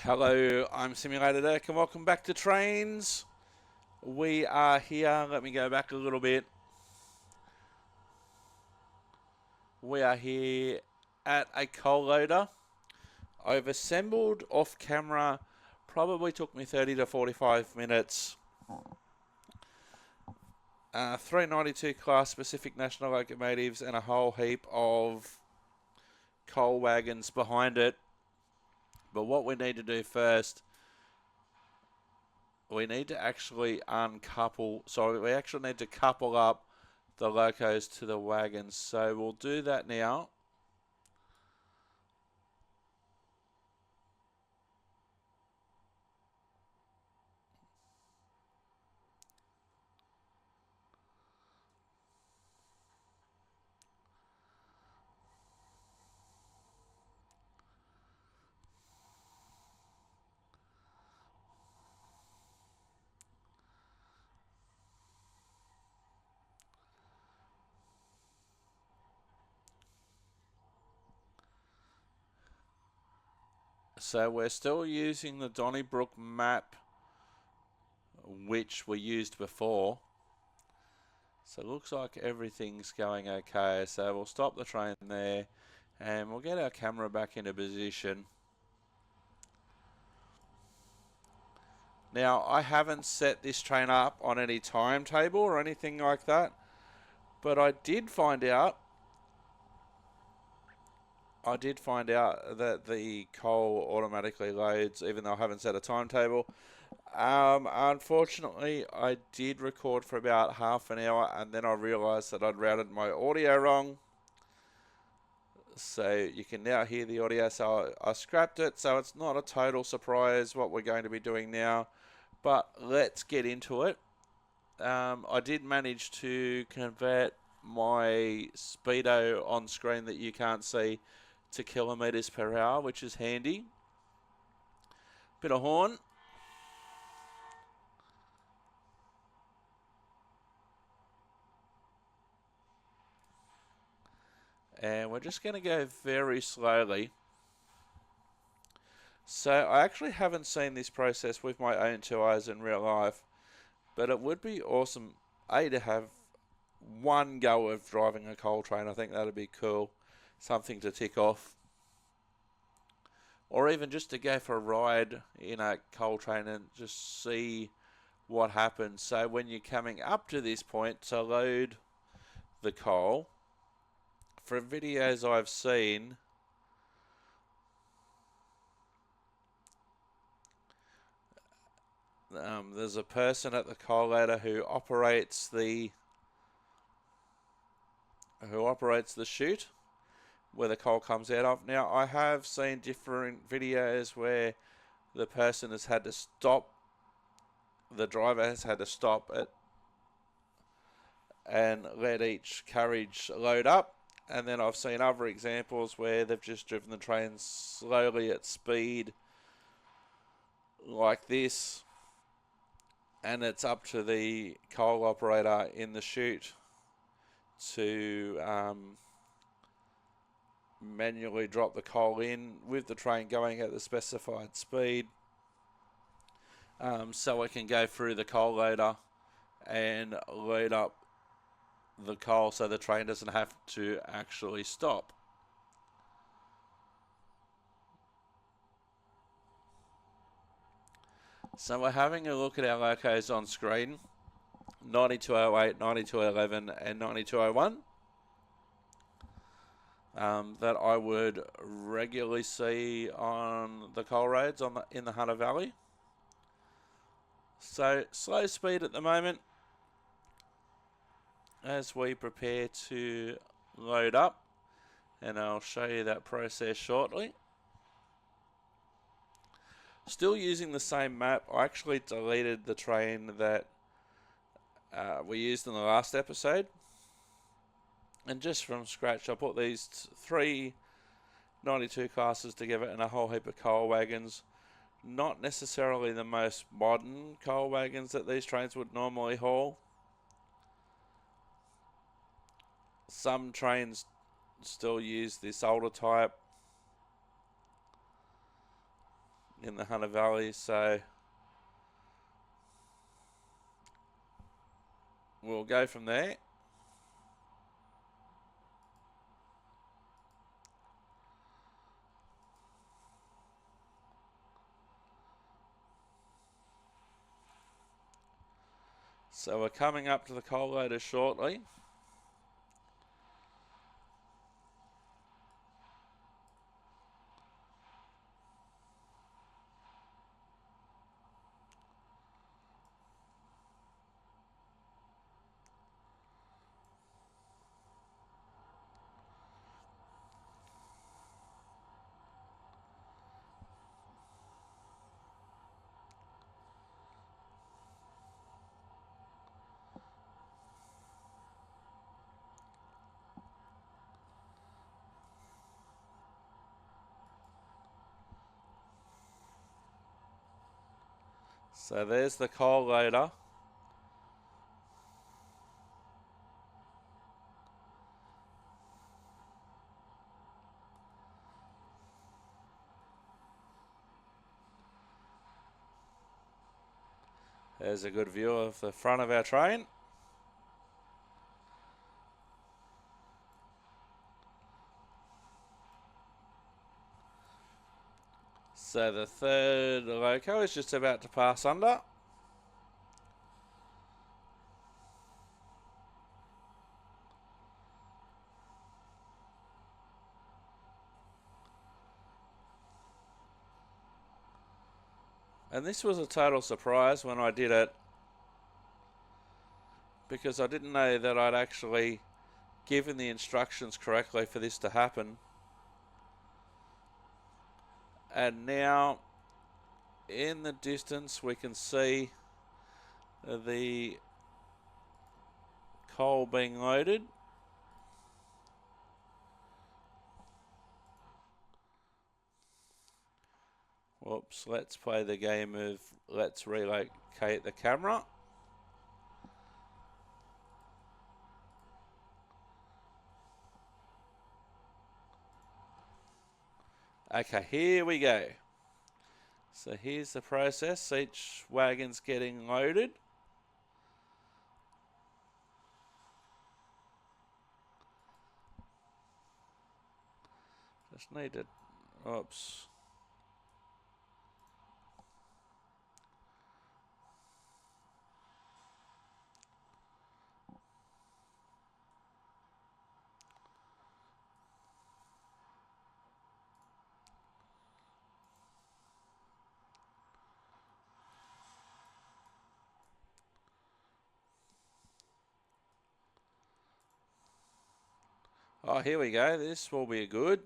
Hello, I'm Simulated Eric and welcome back to Trainz. We are here, let me go back a little bit. We are here at a coal loader. I've assembled off camera, probably took me 30 to 45 minutes. 392 class specific national locomotives and a whole heap of coal wagons behind it. But what we need to do first, we need to actually uncouple, so we actually need to couple up the locos to the wagons. So we'll do that now. So we're still using the Donnybrook map, which we used before. So it looks like everything's going okay. So we'll stop the train there and we'll get our camera back into position. Now, I haven't set this train up on any timetable or anything like that, but I did find out that the coal automatically loads even though I haven't set a timetable. Unfortunately, I did record for about half an hour and then I realised that I'd routed my audio wrong. So you can now hear the audio, so I scrapped it, so it's not a total surprise what we're going to be doing now. But let's get into it. I did manage to convert my speedo on screen that you can't see to kilometres per hour, which is handy. Bit of horn. And we're just going to go very slowly. So I actually haven't seen this process with my own two eyes in real life, but it would be awesome, to have one go of driving a coal train. I think that'd be cool. Something to tick off. Or even just to go for a ride in a coal train and just see what happens. So when you're coming up to this point to load the coal, from videos I've seen, there's a person at the coal loader who operates the chute where the coal comes out of. Now, I have seen different videos where the person has had to stop, the driver has had to stop it and let each carriage load up. And then I've seen other examples where they've just driven the train slowly at speed like this. And it's up to the coal operator in the chute to manually drop the coal in with the train going at the specified speed, so it can go through the coal loader and load up the coal so the train doesn't have to actually stop. So we're having a look at our locos on screen, 9208, 9211 and 9201. That I would regularly see on the coal roads in the Hunter Valley. So slow speed at the moment as we prepare to load up, and I'll show you that process shortly. Still using the same map. I actually deleted the train that we used in the last episode, and just from scratch I put these three 92 classes together and a whole heap of coal wagons. Not necessarily the most modern coal wagons that these trains would normally haul. Some trains still use this older type, in the Hunter Valley, so we'll go from there. So we're coming up to the coal loader shortly. So there's the coal loader. There's a good view of the front of our train. So the third loco is just about to pass under. And this was a total surprise when I did it, because I didn't know that I'd actually given the instructions correctly for this to happen. And now in the distance we can see the coal being loaded. Whoops, let's play the game of let's relocate the camera. Okay, here we go. So here's the process. Each wagon's getting loaded. Just need to, oops. Oh, here we go. This will be good.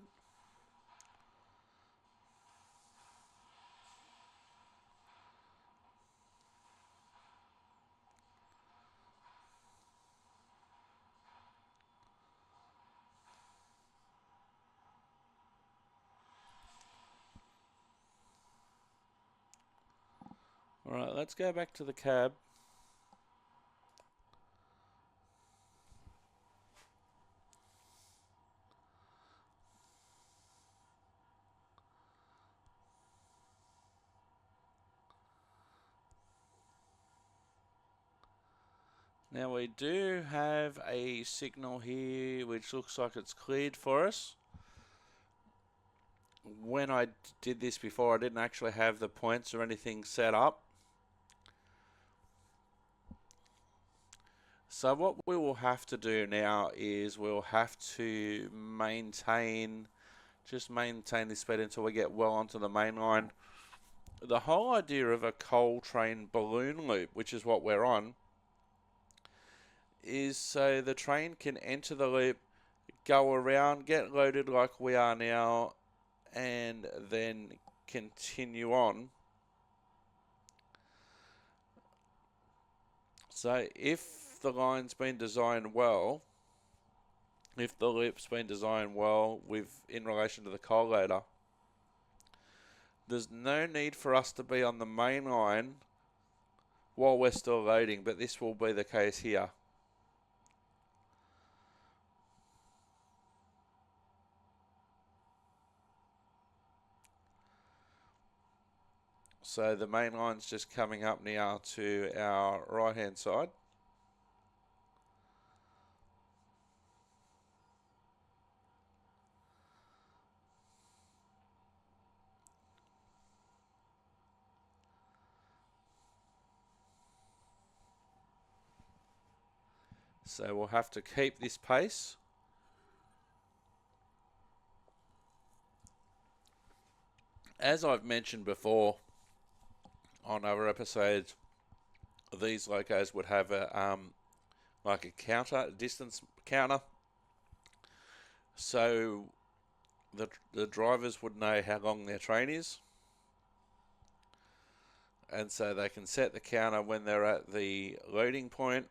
All right, let's go back to the cab. Now we do have a signal here which looks like it's cleared for us. When I did this before, I didn't actually have the points or anything set up. So what we will have to do now is we'll have to maintain this speed until we get well onto the main line. The whole idea of a coal train balloon loop, which is what we're on, is so the train can enter the loop, go around, get loaded like we are now, and then continue on. So if the line's been designed well, if the loop's been designed well in relation to the coal loader, there's no need for us to be on the main line while we're still loading, but this will be the case here. So the main line's just coming up now to our right hand side. So we'll have to keep this pace. As I've mentioned before on other episodes, these locos would have a like a counter, distance counter. So the drivers would know how long their train is. And so they can set the counter when they're at the loading point.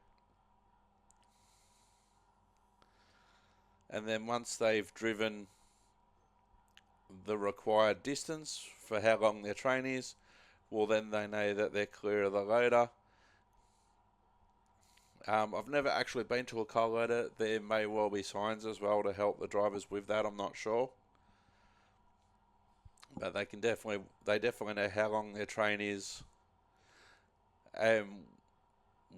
And then once they've driven the required distance for how long their train is, well, then they know that they're clear of the loader. I've never actually been to a coal loader. There may well be signs as well to help the drivers with that. I'm not sure, but they definitely know how long their train is, and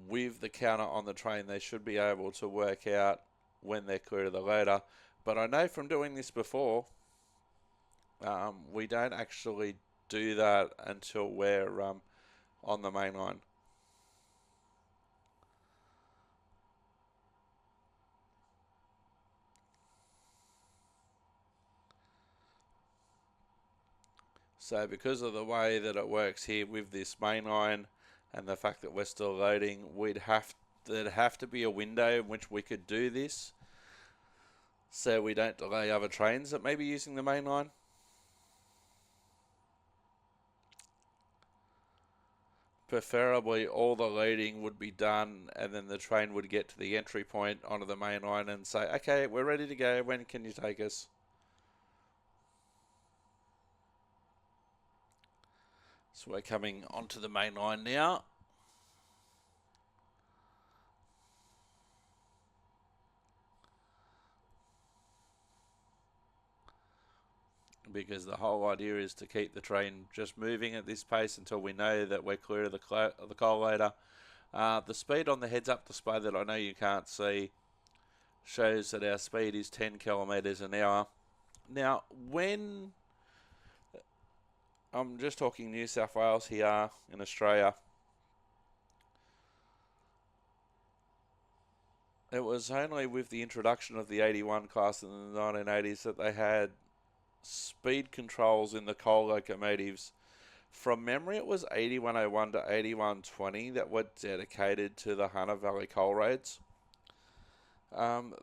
with the counter on the train, they should be able to work out when they're clear of the loader. But I know from doing this before, we don't actually do that until we're on the main line. So because of the way that it works here with this main line and the fact that we're still loading, there'd have to be a window in which we could do this, so we don't delay other trains that may be using the main line. Preferably all the loading would be done and then the train would get to the entry point onto the main line and say, okay, we're ready to go, when can you take us? So we're coming onto the main line now. Because the whole idea is to keep the train just moving at this pace until we know that we're clear of the coal loader. The speed on the heads-up display that I know you can't see shows that our speed is 10 kilometres an hour. Now, when I'm just talking New South Wales here in Australia, it was only with the introduction of the 81 class in the 1980s that they had speed controls in the coal locomotives. From memory, it was 8101 to 8120 that were dedicated to the Hunter Valley coal roads.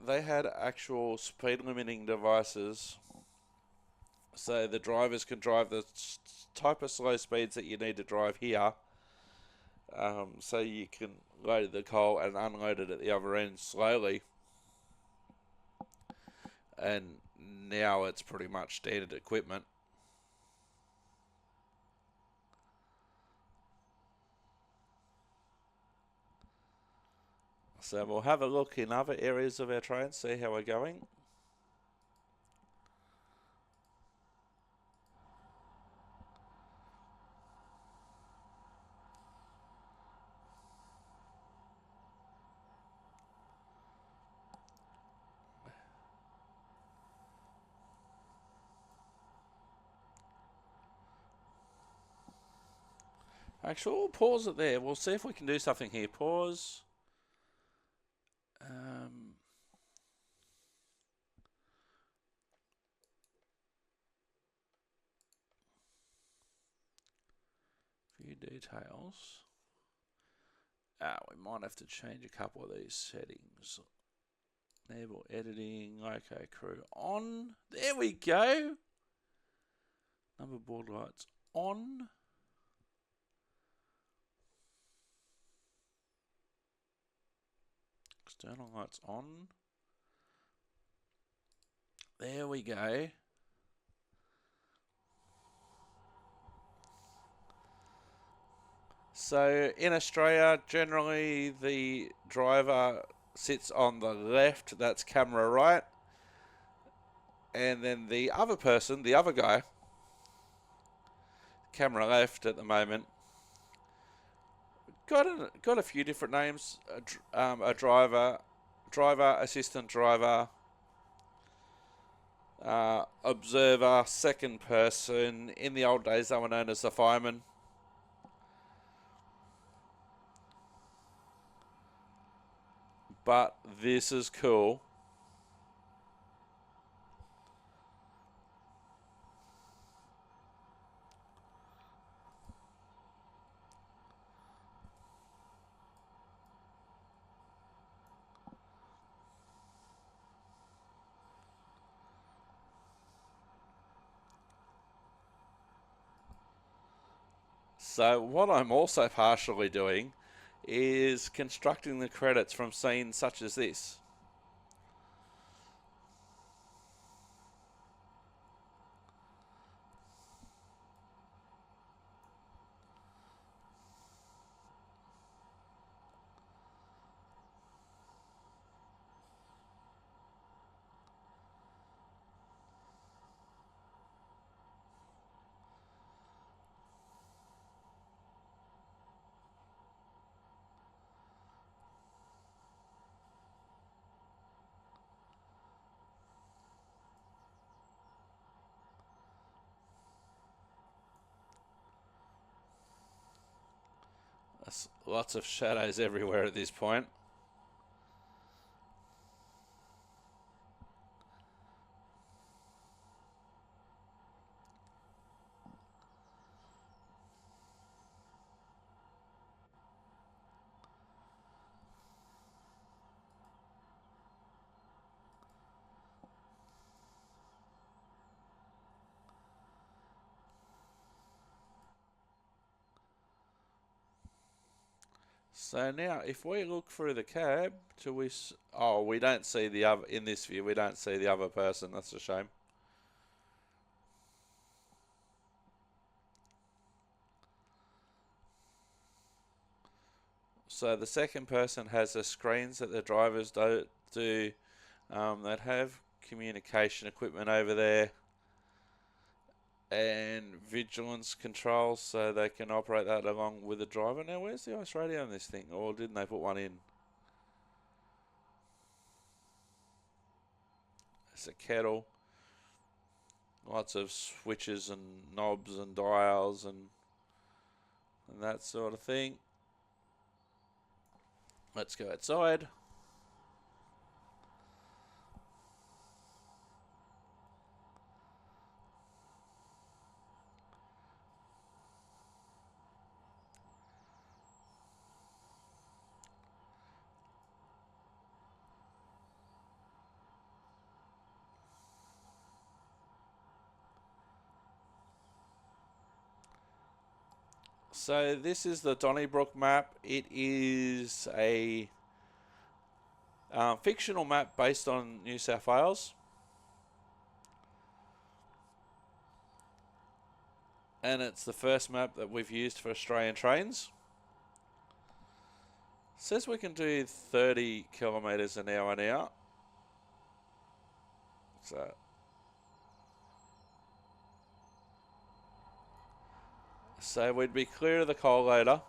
They had actual speed limiting devices, so the drivers can drive the type of slow speeds that you need to drive here, so you can load the coal and unload it at the other end slowly. And now it's pretty much standard equipment. So we'll have a look in other areas of our train, see how we're going. Actually, we'll pause it there. We'll see if we can do something here. Pause. View details. We might have to change a couple of these settings. Enable editing. Okay, crew on. There we go. Number board lights on. External lights on. There we go. So in Australia, generally the driver sits on the left, that's camera right. And then the other person, the other guy, camera left at the moment. Got a few different names. A driver, assistant driver, observer, second person. In the old days, they were known as the fireman. But this is cool. So what I'm also partially doing is constructing the credits from scenes such as this. There's lots of shadows everywhere at this point. So now, if we look through the cab, we don't see the other in this view. We don't see the other person. That's a shame. So the second person has the screens that the drivers do. That have communication equipment over there and vigilance controls, so they can operate that along with the driver. Now, where's the ice radio on this thing? Or didn't they put one in? It's a kettle. Lots of switches and knobs and dials and that sort of thing. Let's go outside. So this is the Donnybrook map. It is a fictional map based on New South Wales. And it's the first map that we've used for Australian trains. It says we can do 30 kilometres an hour now. So we'd be clear of the coal loader.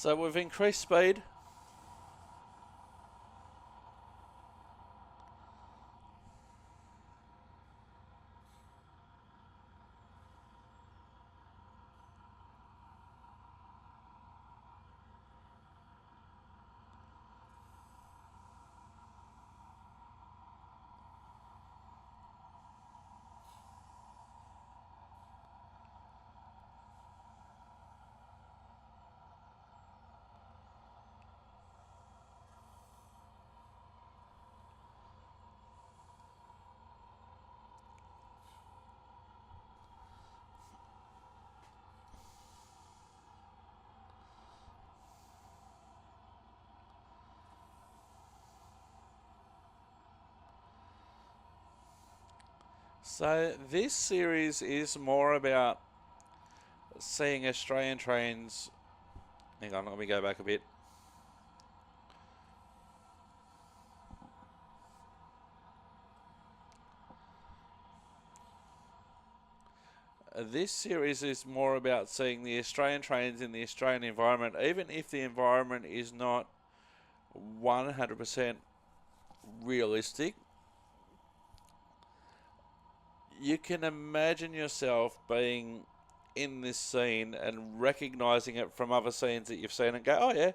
So we've increased speed. So this series is more about seeing Australian trains. Hang on, let me go back a bit. This series is more about seeing the Australian trains in the Australian environment, even if the environment is not 100% realistic. You can imagine yourself being in this scene and recognizing it from other scenes that you've seen and go, oh yeah,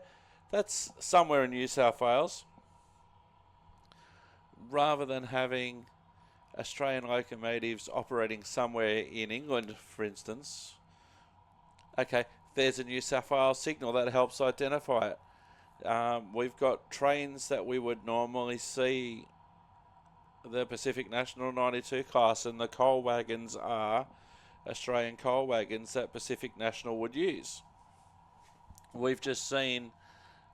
that's somewhere in New South Wales, rather than having Australian locomotives operating somewhere in England, for instance. Okay, there's a New South Wales signal that helps identify it. We've got trains that we would normally see, the Pacific National 92 class, and the coal wagons are Australian coal wagons that Pacific National would use. We've just seen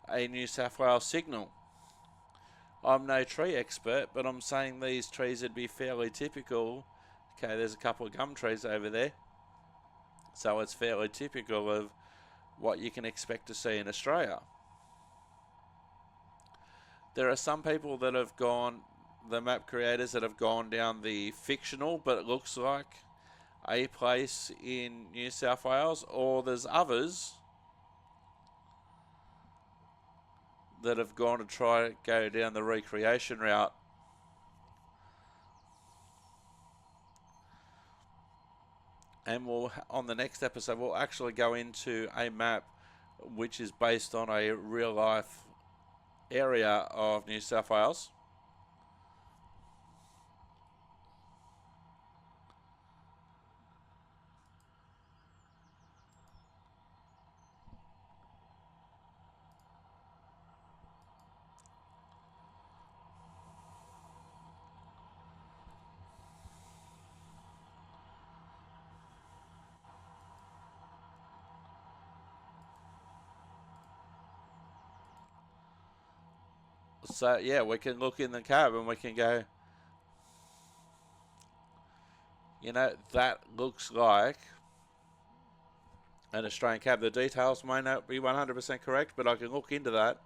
a New South Wales signal. I'm no tree expert, but I'm saying these trees would be fairly typical. Okay, there's a couple of gum trees over there. So it's fairly typical of what you can expect to see in Australia. There are some people that have gone, the map creators that have gone down the fictional, but it looks like a place in New South Wales, or there's others that have gone to try to go down the recreation route. And we'll, on the next episode, we'll actually go into a map which is based on a real life area of New South Wales. So yeah, we can look in the cab and we can go, you know, that looks like an Australian cab. The details may not be 100% correct, but I can look into that.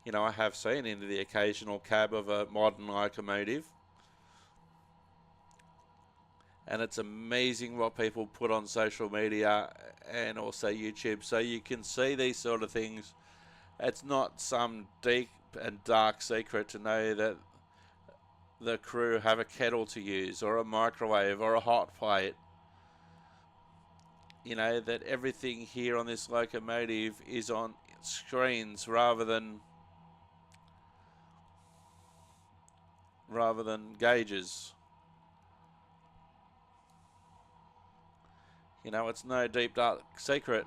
You know, I have seen into the occasional cab of a modern locomotive. And it's amazing what people put on social media and also YouTube. So you can see these sort of things. It's not some deep and dark secret to know that the crew have a kettle to use, or a microwave, or a hot plate. You know, that everything here on this locomotive is on screens rather than gauges. You know, it's no deep dark secret.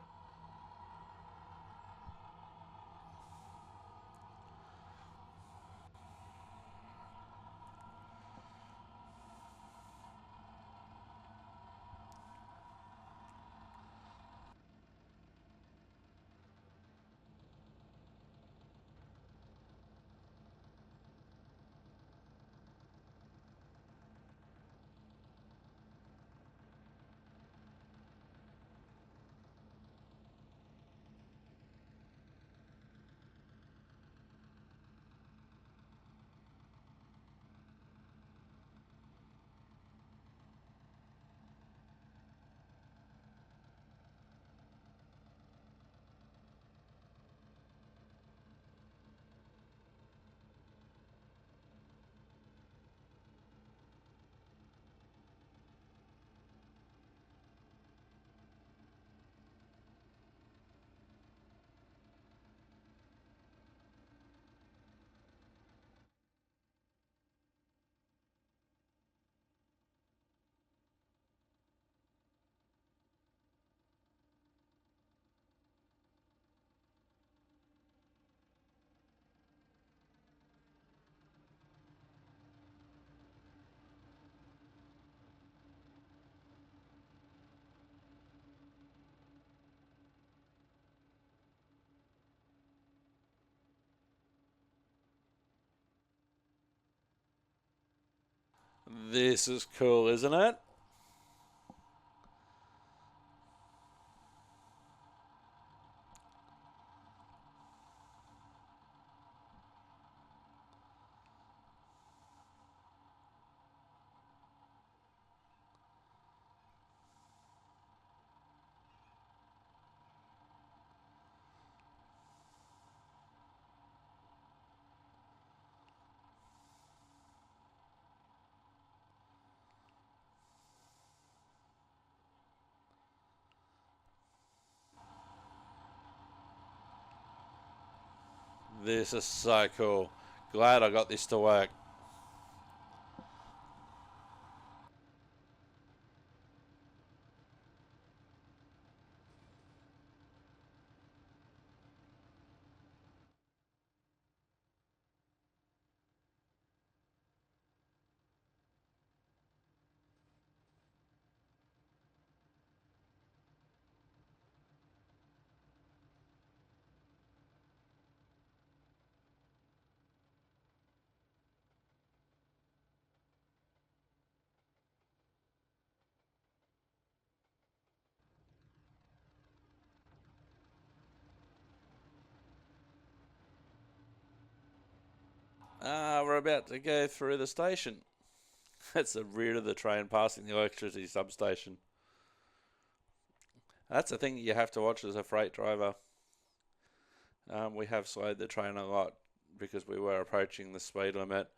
This is cool, isn't it? This is so cool. Glad I got this to work. We're about to go through the station. That's the rear of the train passing the electricity substation. That's the thing you have to watch as a freight driver. We have slowed the train a lot because we were approaching the speed limit.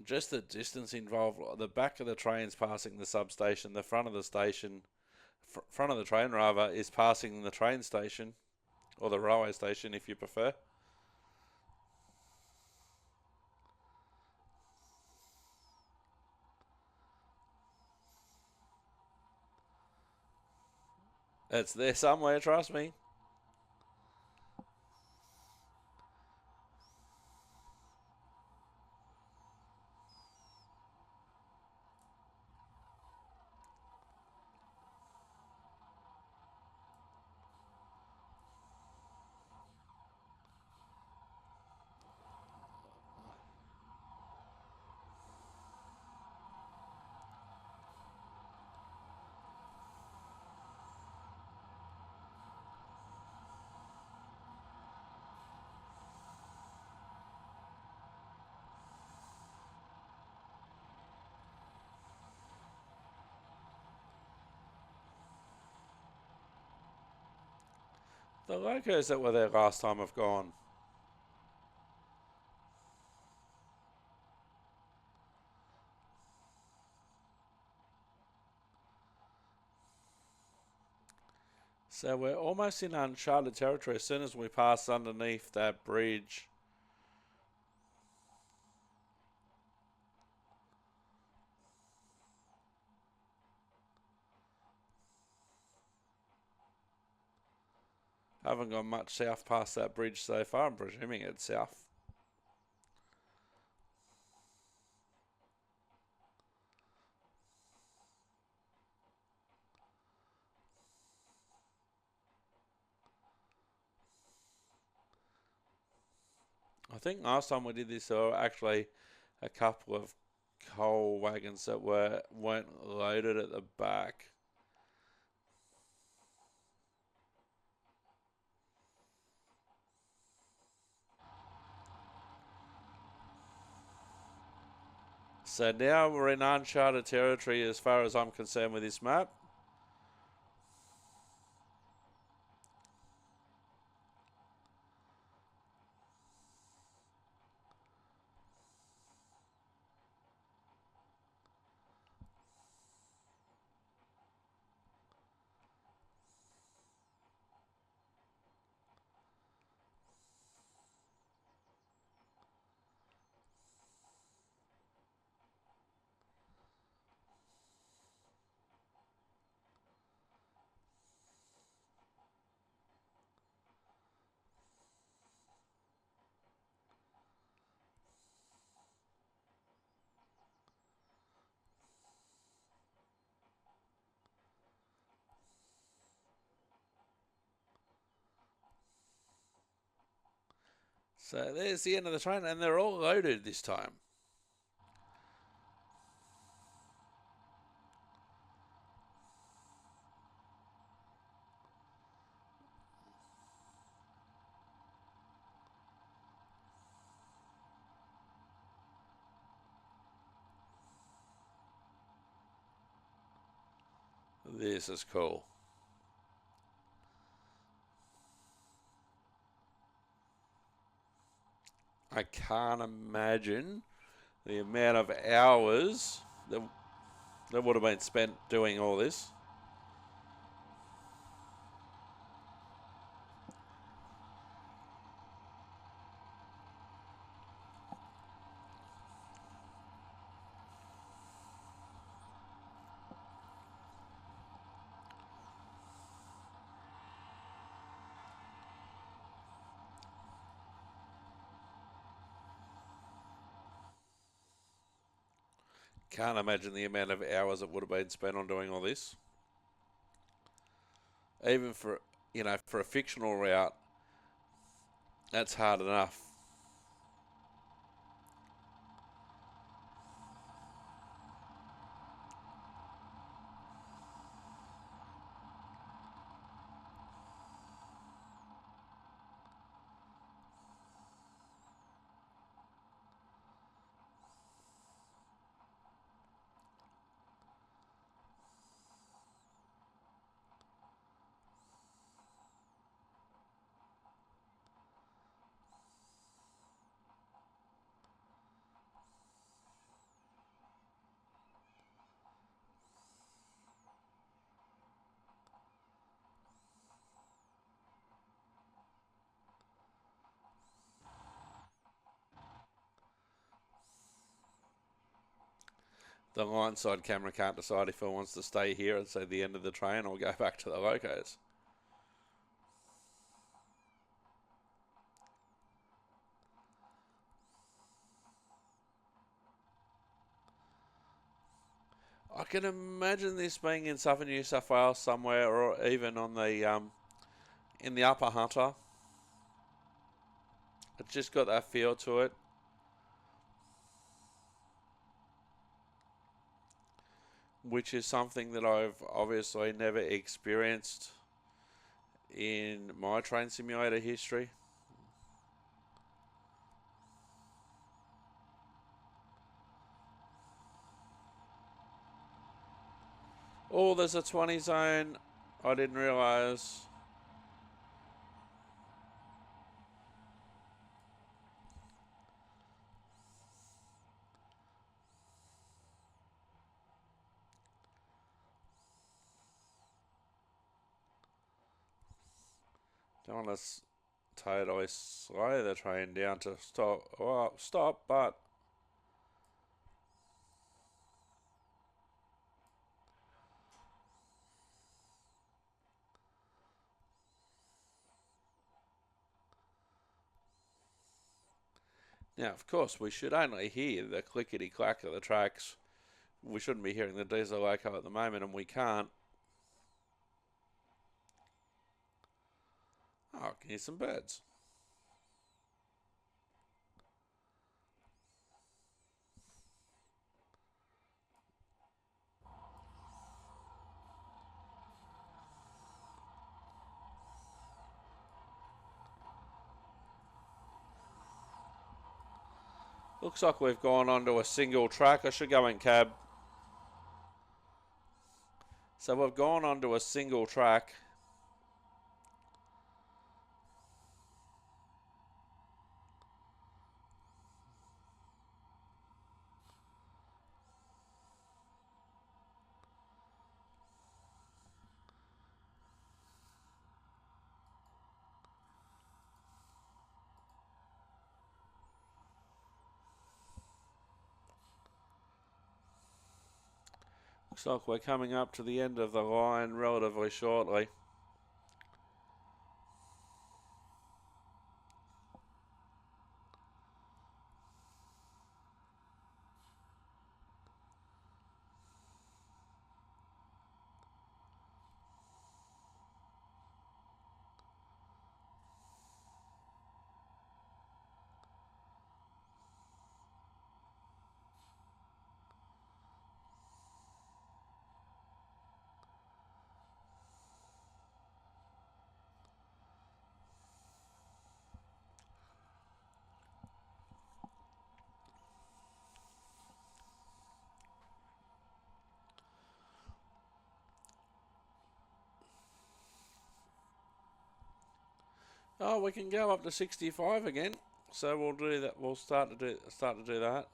Just the distance involved. The back of the train's passing the substation. The front of the station, front of the train rather, is passing the train station, or the railway station if you prefer. It's there somewhere, trust me. The locos that were there last time have gone. So we're almost in uncharted territory as soon as we pass underneath that bridge. Haven't gone much south past that bridge so far. I'm presuming it's south. I think last time we did this, there were actually a couple of coal wagons that weren't loaded at the back. So now we're in uncharted territory as far as I'm concerned with this map. So there's the end of the train, and they're all loaded this time. This is cool. I can't imagine the amount of hours that would have been spent doing all this. Can't imagine the amount of hours that would have been spent on doing all this. Even for, for a fictional route, that's hard enough. The line side camera can't decide if it wants to stay here and say the end of the train or go back to the locos. I can imagine this being in southern New South Wales somewhere, or even on the in the Upper Hunter. It's just got that feel to it. Which is something that I've obviously never experienced in my train simulator history. Oh, there's a 20 zone. I didn't realise. Don't want to totally slow the train down to stop. Well, stop, but now, of course, we should only hear the clickety-clack of the tracks. We shouldn't be hearing the diesel loco at the moment, and we can't. Oh, I can hear some birds. Looks like we've gone onto a single track. I should go in cab. So we've gone onto a single track. Looks like we're coming up to the end of the line relatively shortly. Oh, we can go up to 65 again. So we'll do that. We'll start to do that.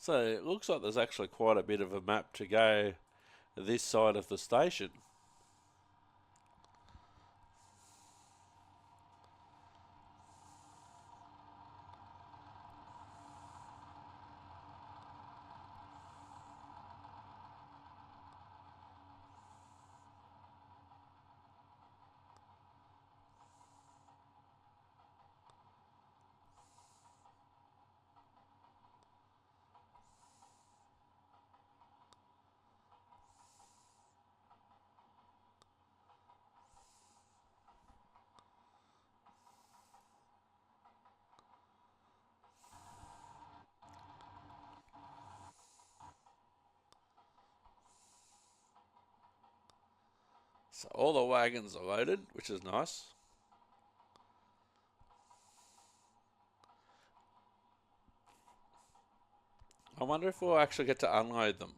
So it looks like there's actually quite a bit of a map to go this side of the station. So all the wagons are loaded, which is nice. I wonder if we'll actually get to unload them.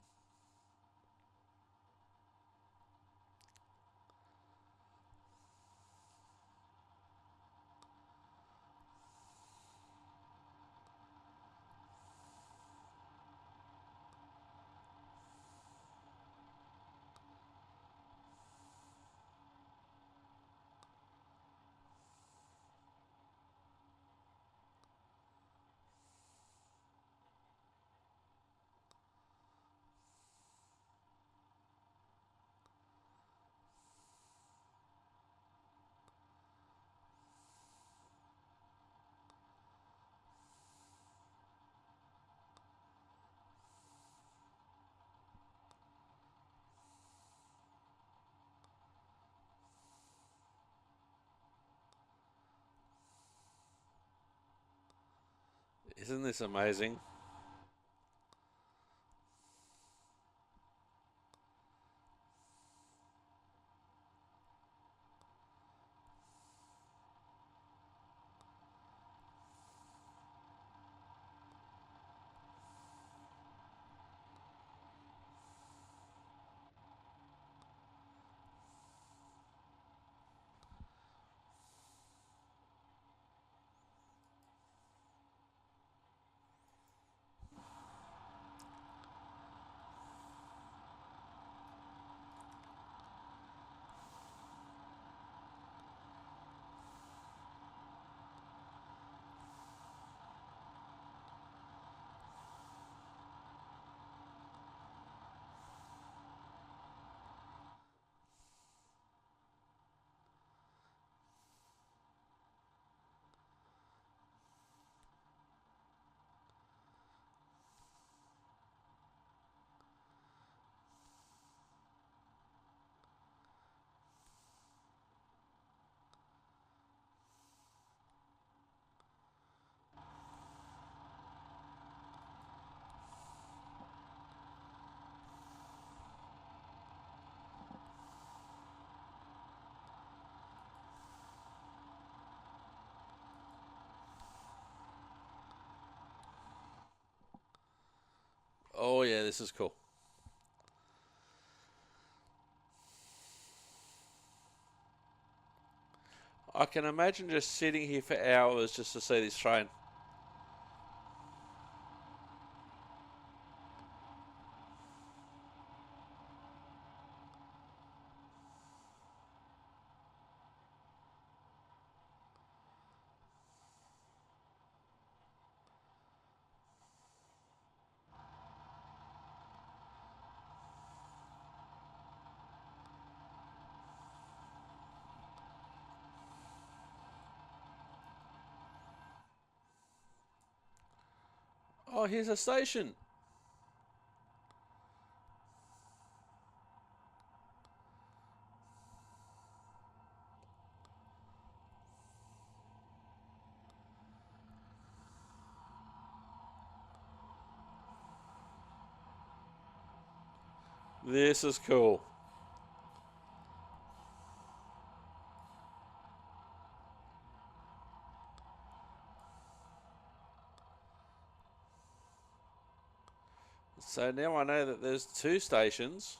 Isn't this amazing? Oh yeah, this is cool. I can imagine just sitting here for hours just to see this train. Oh, here's a station. This is cool. So now I know that there's 2 stations.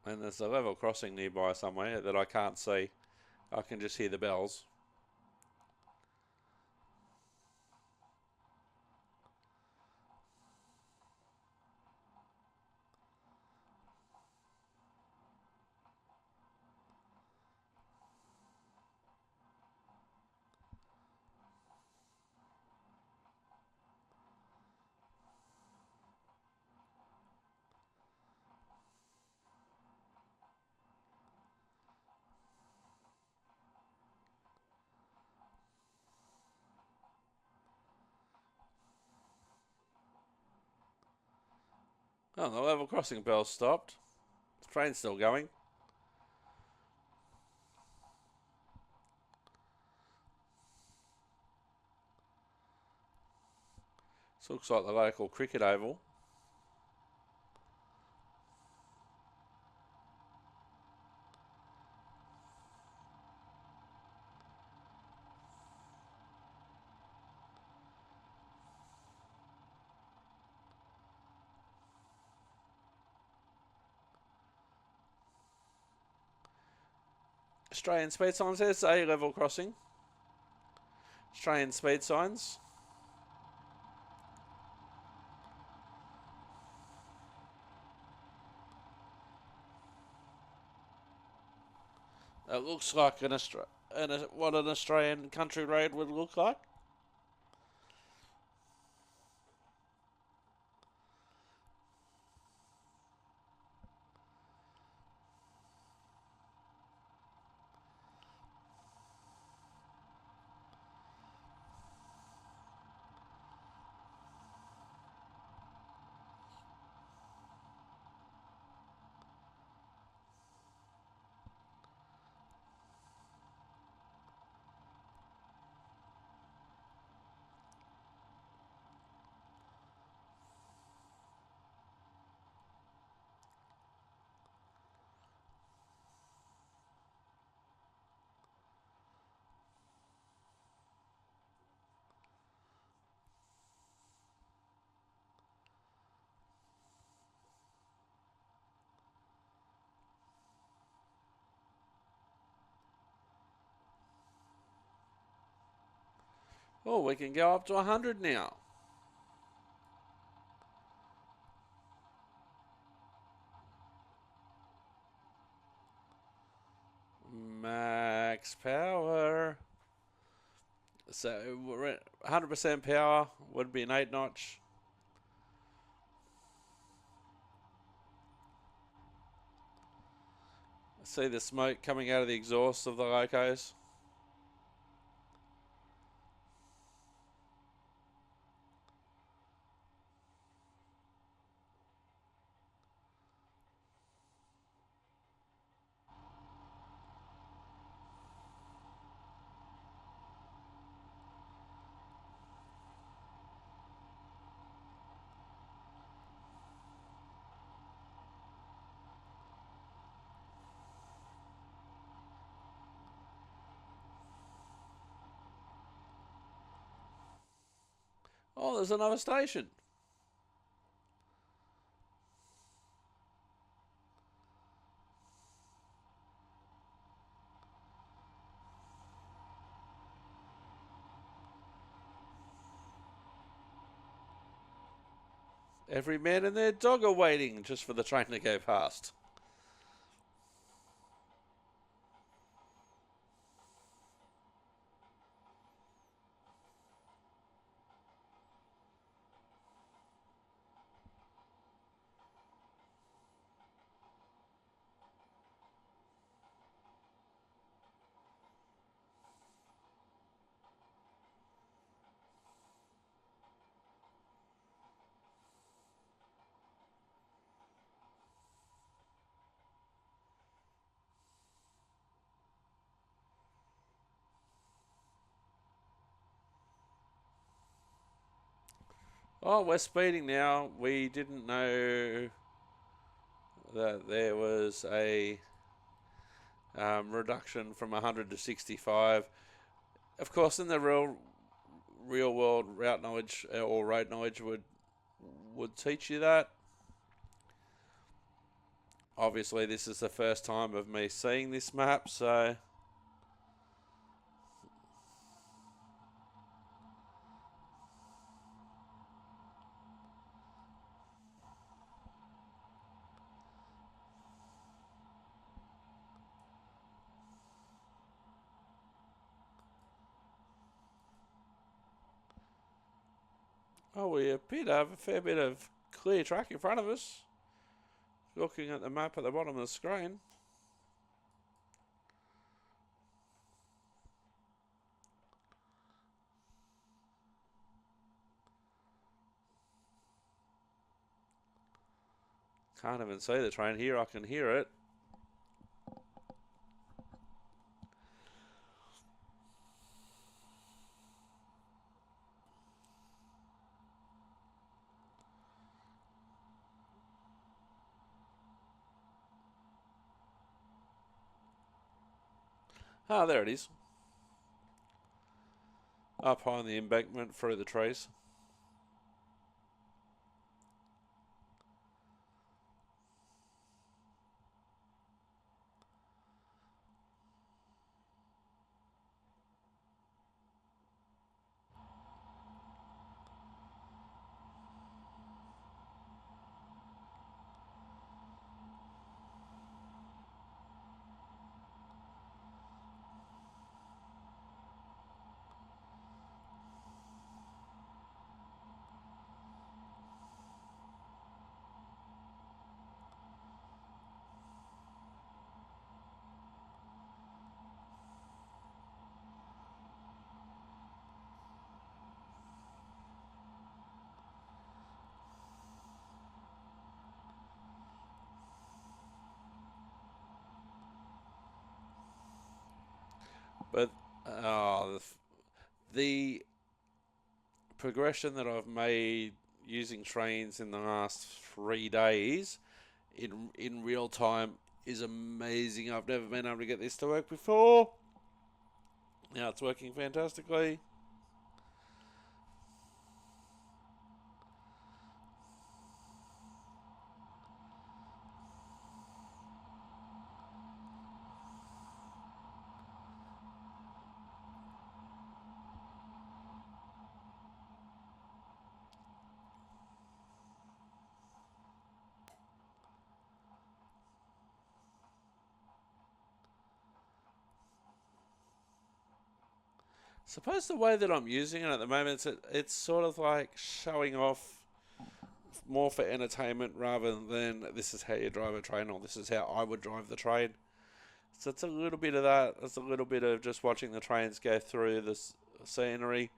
And there's a level crossing nearby somewhere that I can't see. I can just hear the bells. Oh, the level crossing bell stopped. The train's still going. This looks like the local cricket oval. Australian speed signs. There's a level crossing. Australian speed signs. It looks like what an Australian country road would look like. Oh, we can go up to 100 now. Max power. So we're at 100% power would be an 8-notch. See the smoke coming out of the exhaust of the locos. Oh, there's another station. Every man and their dog are waiting just for the train to go past. Oh, we're speeding now. We didn't know that there was a reduction from 100 to 65. Of course, in the real world, route knowledge or road knowledge would teach you that. Obviously, this is the first time of me seeing this map, so we appear to have a fair bit of clear track in front of us. Looking at the map at the bottom of the screen. Can't even see the train here. I can hear it. Ah, there it is. Up high on the embankment through the trees. But the progression that I've made using Trainz in the last 3 days in real time is amazing. I've never been able to get this to work before. Now it's working fantastically. Suppose the way that I'm using it at the moment, it's sort of like showing off more for entertainment rather than this is how you drive a train or this is how I would drive the train. So it's a little bit of that. It's a little bit of just watching the trains go through the scenery.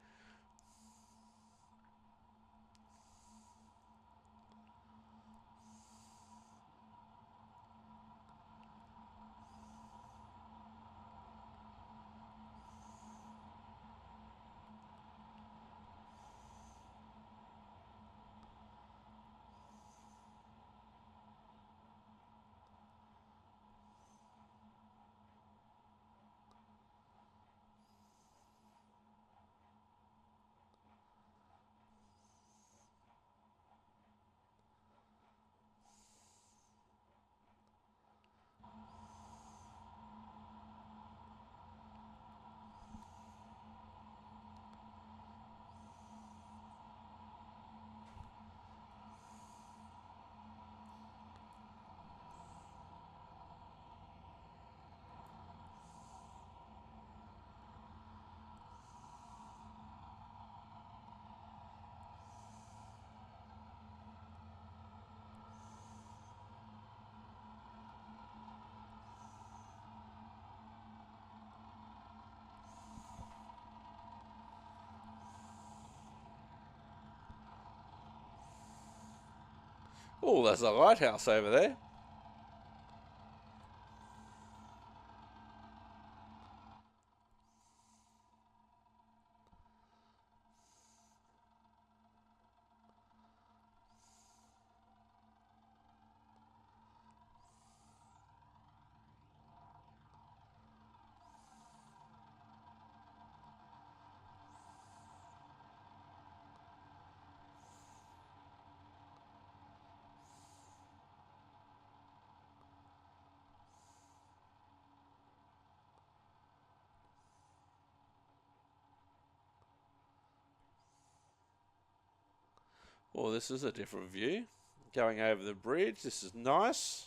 Oh, there's a lighthouse over there. Oh, this is a different view. Going over the bridge. This is nice.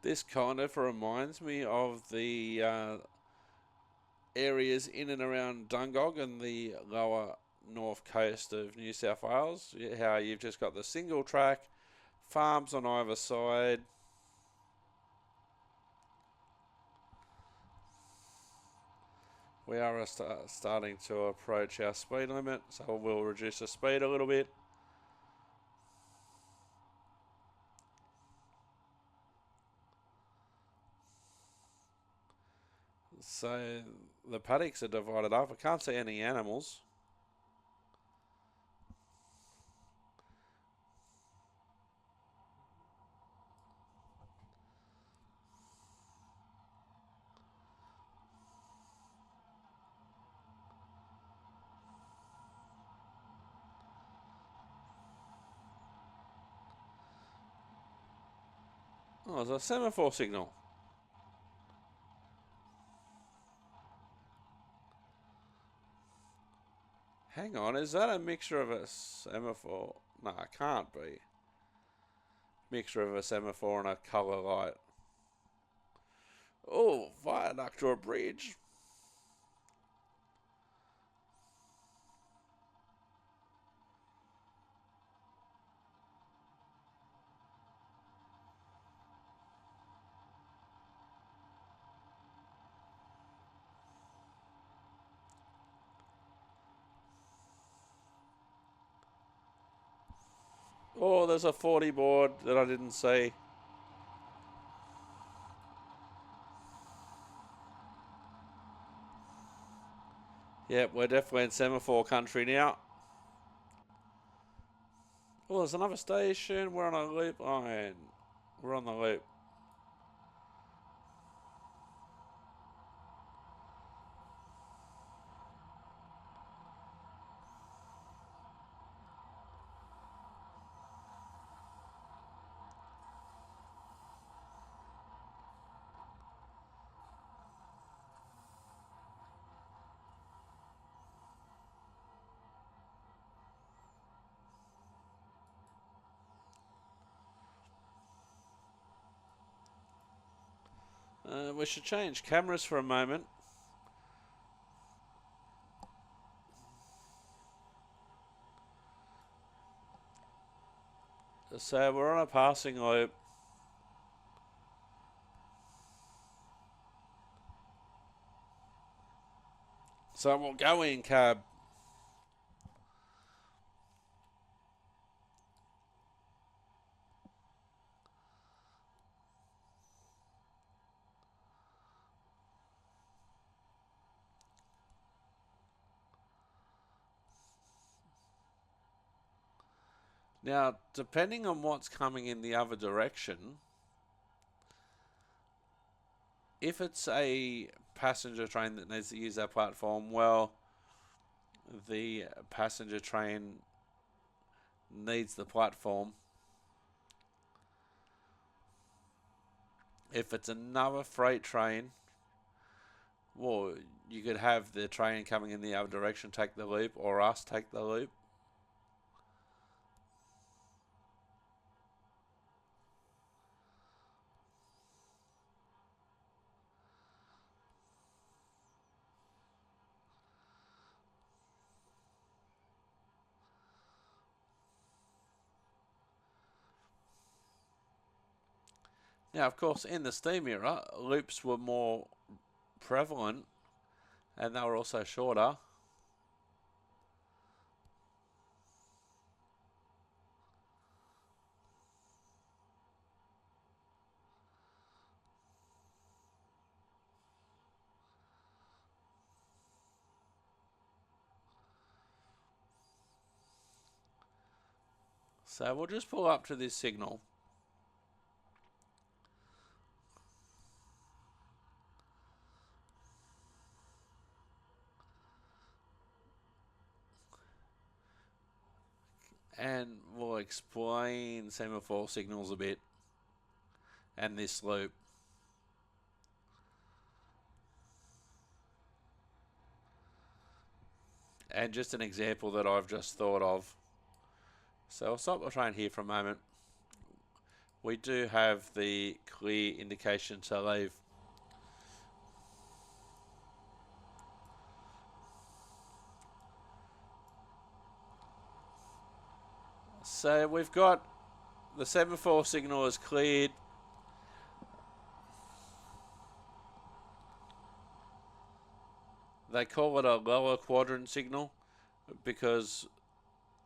This kind of reminds me of the areas in and around Dungog and the lower north coast of New South Wales. How you've just got the single track, farms on either side. We are starting to approach our speed limit, so we'll reduce the speed a little bit. So the paddocks are divided up. I can't see any animals. Oh, there's a semaphore signal. Hang on, is that a mixture of a semaphore? No, it can't be. Mixture of a semaphore and a colour light. Oh, viaduct or a bridge. Oh, there's a 40 board that I didn't see. Yep, we're definitely in semaphore country now. Oh, there's another station. We're on a loop line. We're on the loop. We should change cameras for a moment. So we're on a passing loop. So we'll go in cab. Now, depending on what's coming in the other direction, if it's a passenger train that needs to use that platform, well, the passenger train needs the platform. If it's another freight train, well, you could have the train coming in the other direction take the loop, or us take the loop. Now, of course, in the steam era, loops were more prevalent, and they were also shorter. So we'll just pull up to this signal. And we'll explain semaphore signals a bit and this loop. And just an example that I've just thought of. So I'll stop the train here for a moment. We do have the clear indication to leave. So we've got the semaphore signal is cleared. They call it a lower quadrant signal because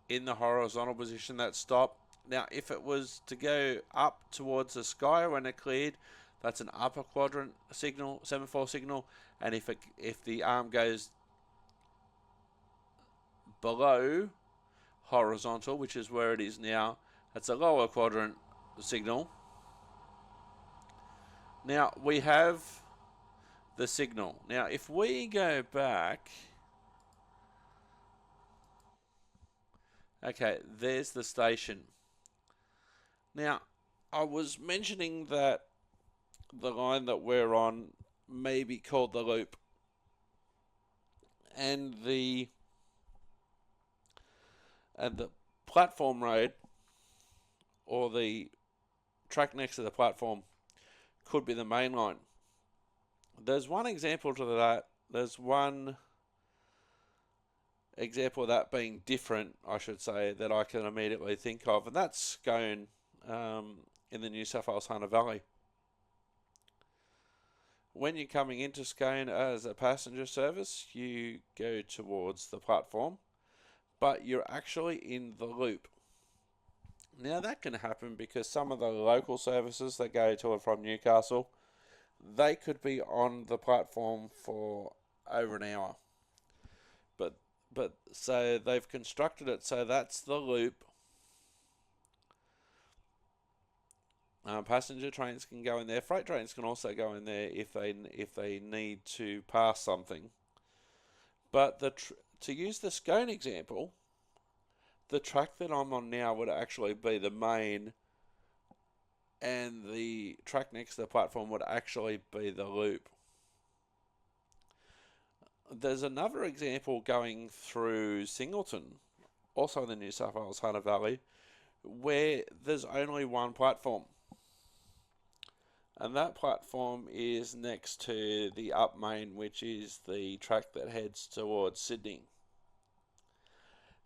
in the horizontal position that stop. Now, if it was to go up towards the sky when it cleared, that's an upper quadrant signal, semaphore signal. And if the arm goes below horizontal, which is where it is now, that's a lower quadrant signal. Now, we have the signal. Now, if we go back, okay, there's the station. Now, I was mentioning that the line that we're on may be called the loop. And the platform road, or the track next to the platform, could be the main line. There's one example to that. There's one example of that being different, I should say, that I can immediately think of, and that's Scone in the New South Wales Hunter Valley. When you're coming into Scone as a passenger service, you go towards the platform, but you're actually in the loop. Now that can happen because some of the local services that go to and from Newcastle, they could be on the platform for over an hour. But so they've constructed it so that's the loop. Passenger trains can go in there. Freight trains can also go in there if they need to pass something. But to use the Scone example, the track that I'm on now would actually be the main, and the track next to the platform would actually be the loop. There's another example going through Singleton, also in the New South Wales Hunter Valley, where there's only one platform. And that platform is next to the up main, which is the track that heads towards Sydney.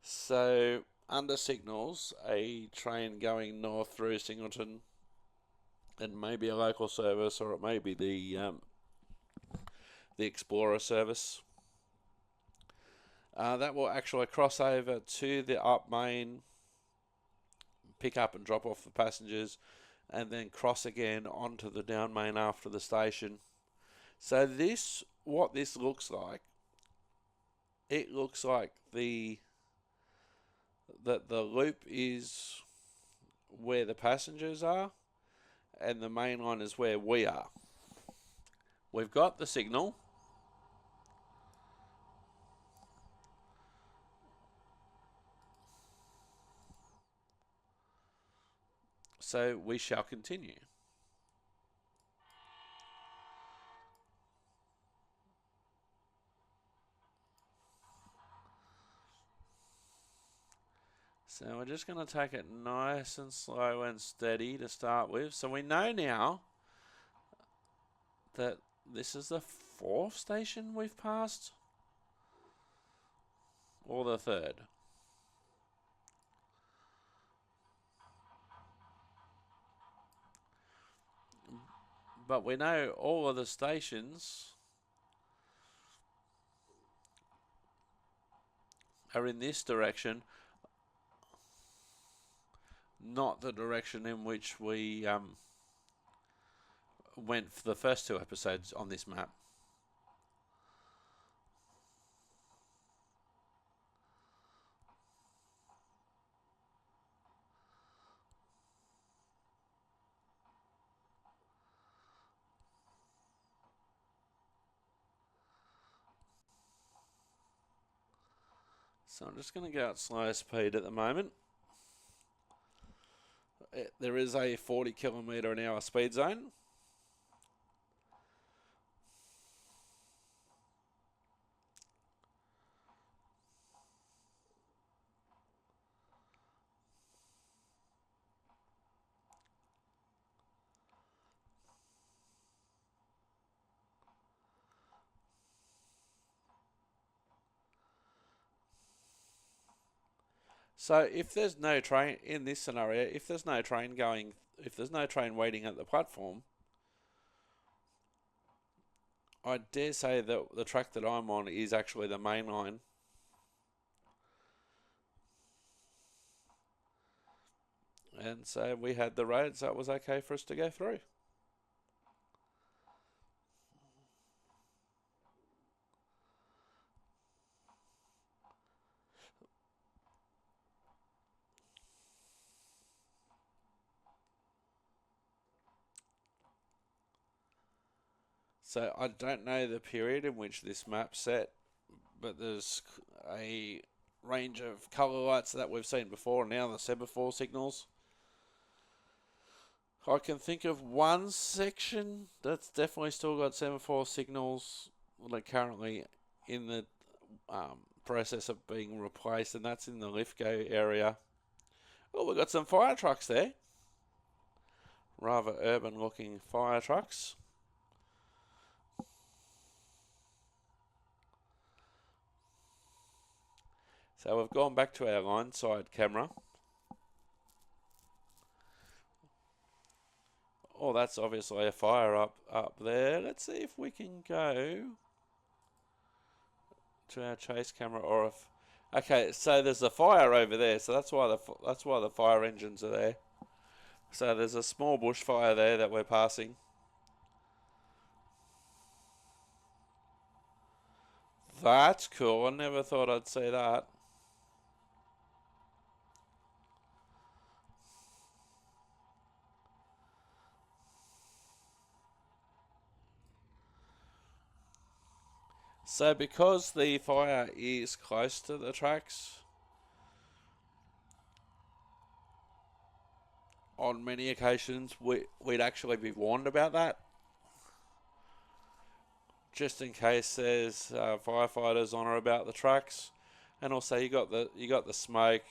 So, under signals, a train going north through Singleton, and maybe a local service, or it may be the Explorer service, that will actually cross over to the up main, pick up and drop off the passengers, and then cross again onto the down main after the station. So what this looks like, it looks like the loop is where the passengers are, and the main line is where we are. We've got the signal. So we shall continue. So we're just going to take it nice and slow and steady to start with. So we know now that this is the fourth station we've passed, or the third. But we know all of the stations are in this direction, not the direction in which we went for the first two episodes on this map. So I'm just going to go at slow speed at the moment. There is a 40 kilometre an hour speed zone. So if there's no train in this scenario, if there's no train waiting at the platform, I dare say that the track that I'm on is actually the main line. And so we had the road, so it was okay for us to go through. So I don't know the period in which this map's set, but there's a range of colour lights that we've seen before, now the semaphore signals. I can think of one section that's definitely still got semaphore signals that are currently in the process of being replaced, and that's in the Lithgow area. Oh, we've got some fire trucks there. Rather urban looking fire trucks. So we've gone back to our line side camera. Oh, that's obviously a fire up there. Let's see if we can go to our chase camera, or if okay. So there's a fire over there, so that's why the fire engines are there. So there's a small bushfire there that we're passing. That's cool. I never thought I'd see that. So because the fire is close to the tracks, on many occasions we'd actually be warned about that, just in case there's firefighters on or about the tracks, and also you got the smoke.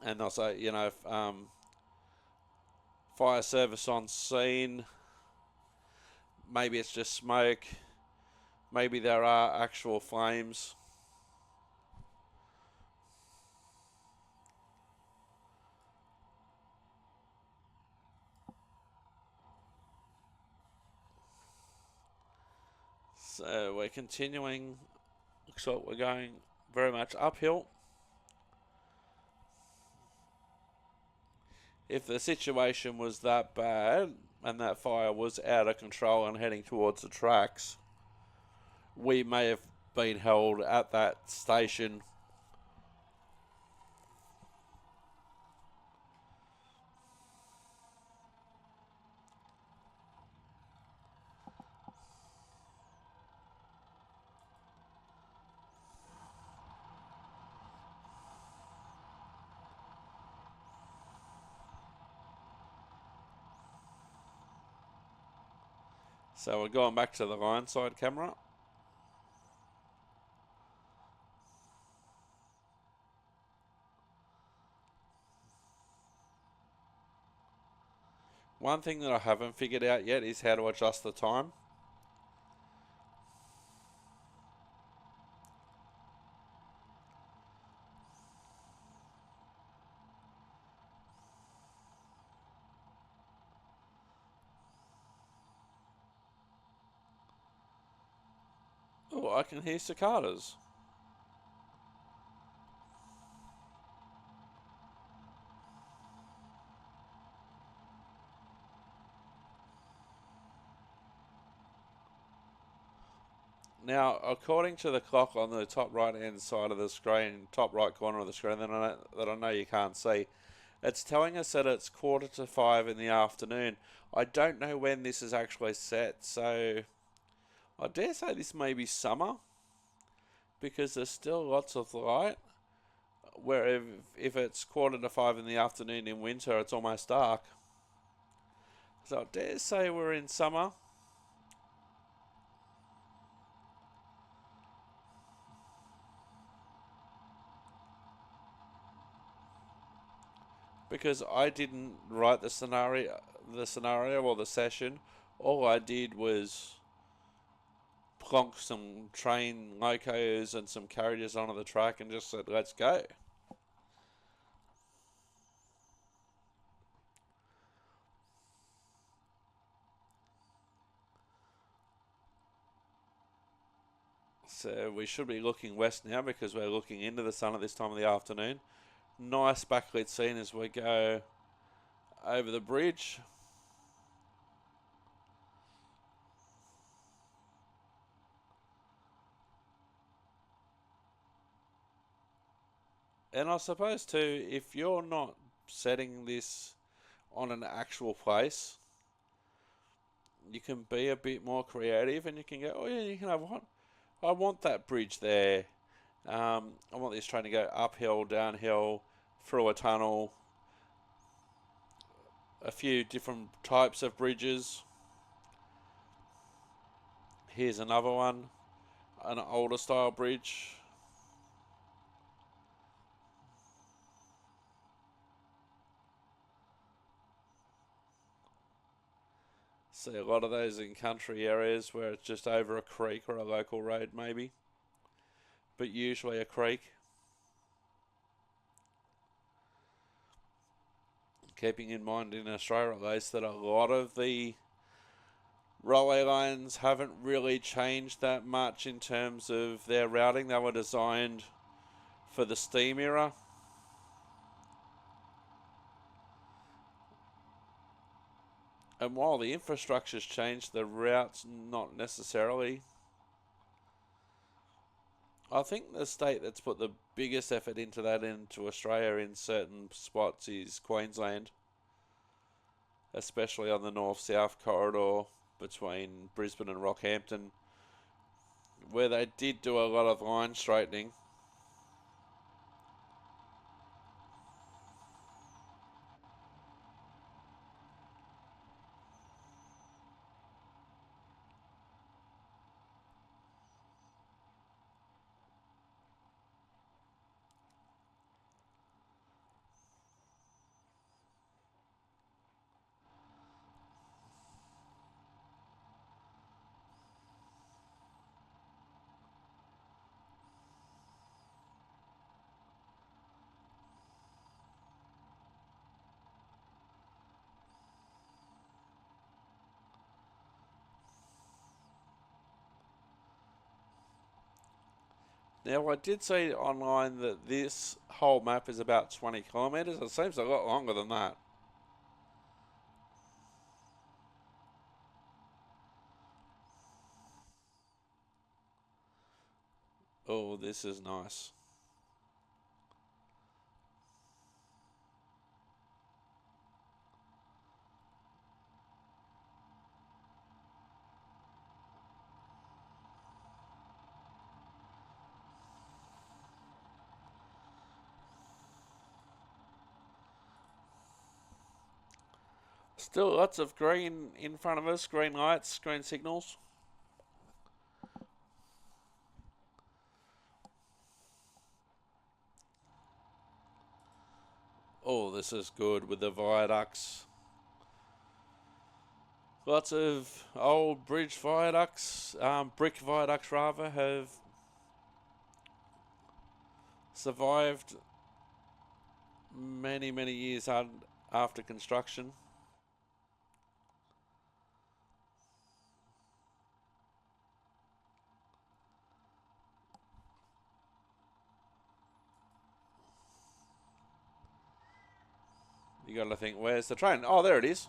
And also, fire service on scene. Maybe it's just smoke. Maybe there are actual flames. So we're continuing. Looks like we're going very much uphill. If the situation was that bad and that fire was out of control and heading towards the tracks, we may have been held at that station. So we're going back to the line side camera. One thing that I haven't figured out yet is how to adjust the time. Oh, I can hear cicadas. Now, according to the clock on the top right-hand side of the screen, top right corner of the screen that I know you can't see, it's telling us that it's 4:45 in the afternoon. I don't know when this is actually set, so I dare say this may be summer because there's still lots of light. Where if it's 4:45 in the afternoon in winter, it's almost dark. So I dare say we're in summer. Because I didn't write the scenario or the session. All I did was plonk some train locos and some carriages onto the track and just said, let's go. So we should be looking west now because we're looking into the sun at this time of the afternoon. Nice backlit scene as we go over the bridge. And I suppose too, if you're not setting this on an actual place, you can be a bit more creative and you can go, oh yeah, you can have one. I want that bridge there. I want this train to go uphill, downhill, through a tunnel. A few different types of bridges. Here's another one, an older style bridge. See a lot of those in country areas where it's just over a creek or a local road maybe, but usually a creek. Keeping in mind in Australia at least that a lot of the railway lines haven't really changed that much in terms of their routing. They were designed for the steam era. And while the infrastructure's changed, the routes not necessarily. I think the state that's put the biggest effort into that into Australia in certain spots is Queensland, especially on the north-south corridor between Brisbane and Rockhampton, where they did do a lot of line straightening. Now, I did see online that this whole map is about 20 kilometres. It seems a lot longer than that. Oh, this is nice. Still lots of green in front of us, green lights, green signals. Oh, this is good with the viaducts. Lots of old bridge viaducts, brick viaducts rather, have survived many, many years after construction. You got to think, where's the train? Oh, there it is.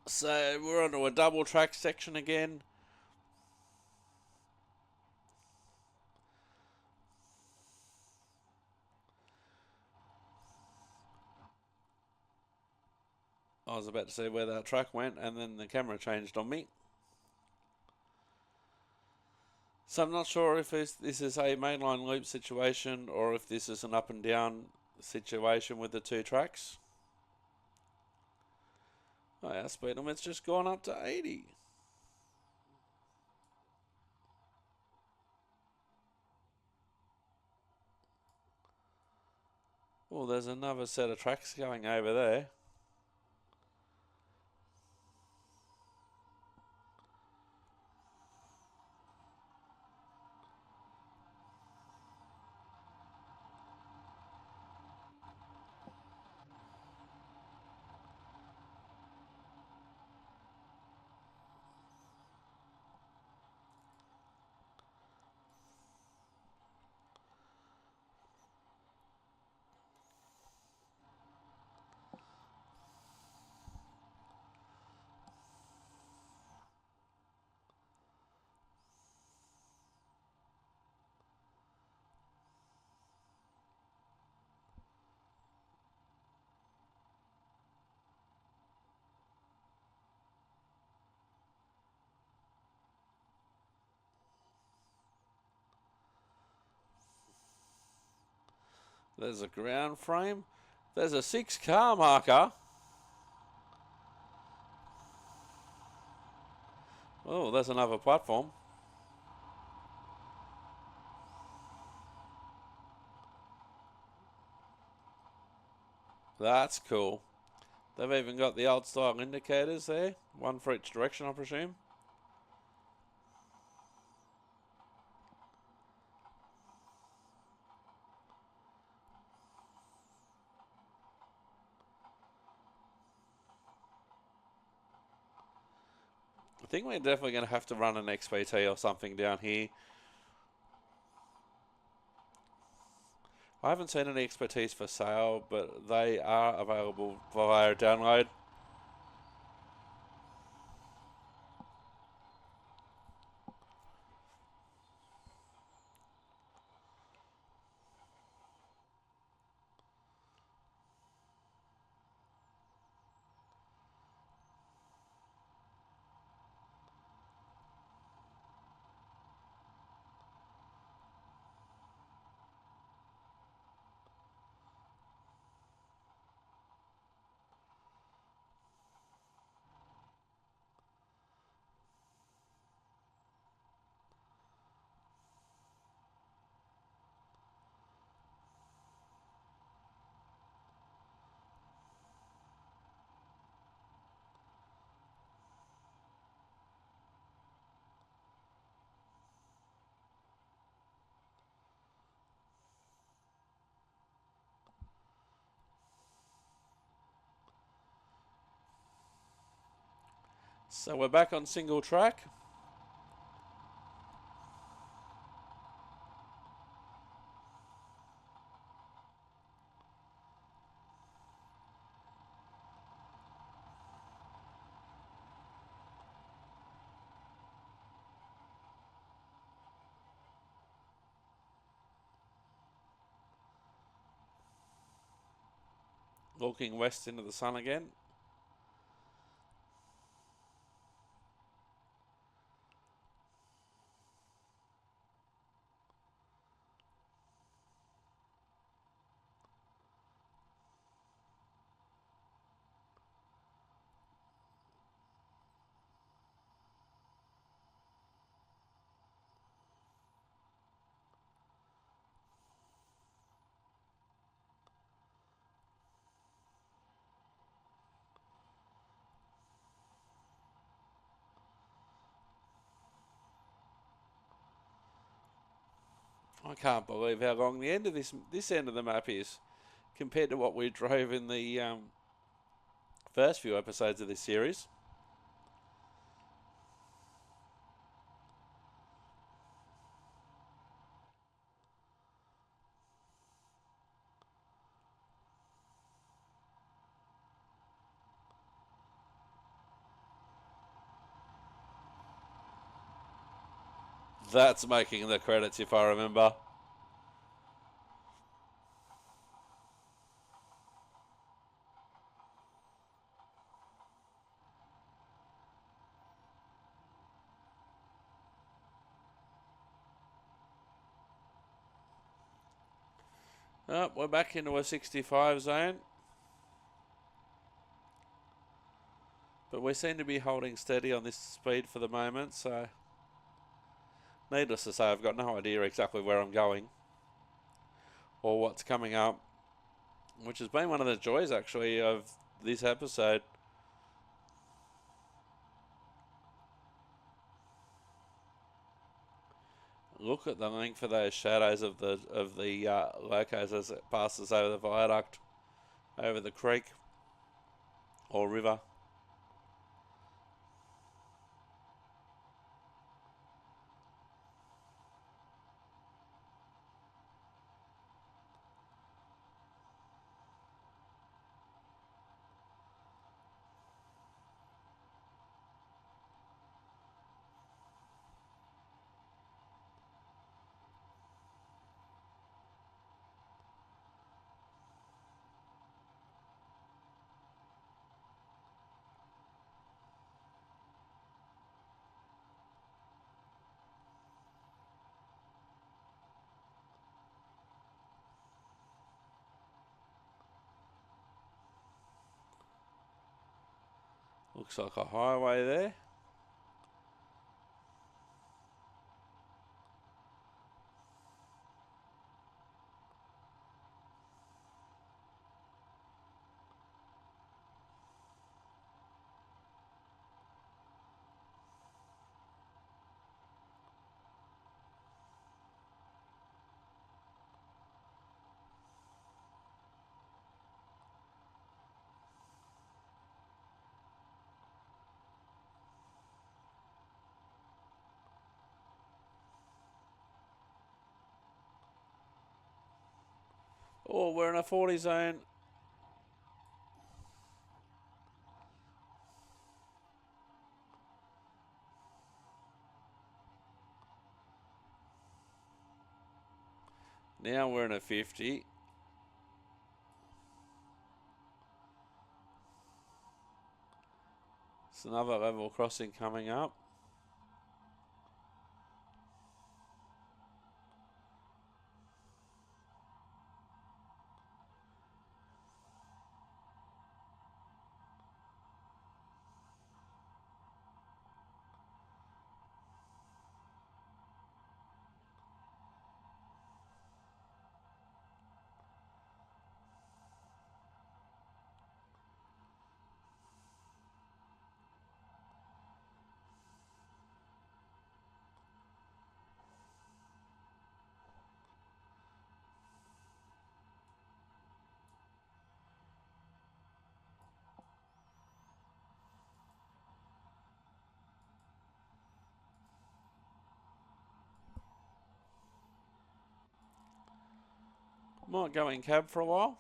So we're onto a double track section again. I was about to see where that truck went, and then the camera changed on me. So I'm not sure if this is a mainline loop situation or if this is an up and down situation with the two tracks. Oh, our speed limit's just gone up to 80. Oh, there's another set of tracks going over there. There's a ground frame. There's a 6-car marker. Oh, there's another platform. That's cool. They've even got the old style indicators there. One for each direction, I presume. I think we're definitely going to have to run an XPT or something down here. I haven't seen any XPTs for sale, but they are available via download. So we're back on single track. Looking west into the sun again. I can't believe how long the end of this end of the map is compared to what we drove in the first few episodes of this series. That's making the credits, if I remember. Oh, we're back into a 65 zone. But we seem to be holding steady on this speed for the moment, so needless to say, I've got no idea exactly where I'm going or what's coming up, which has been one of the joys, actually, of this episode. Look at the length of those shadows of the locos as it passes over the viaduct, over the creek or river. Looks like a highway there. Oh, we're in a 40 zone. Now we're in a 50. It's another level crossing coming up. Might go in cab for a while.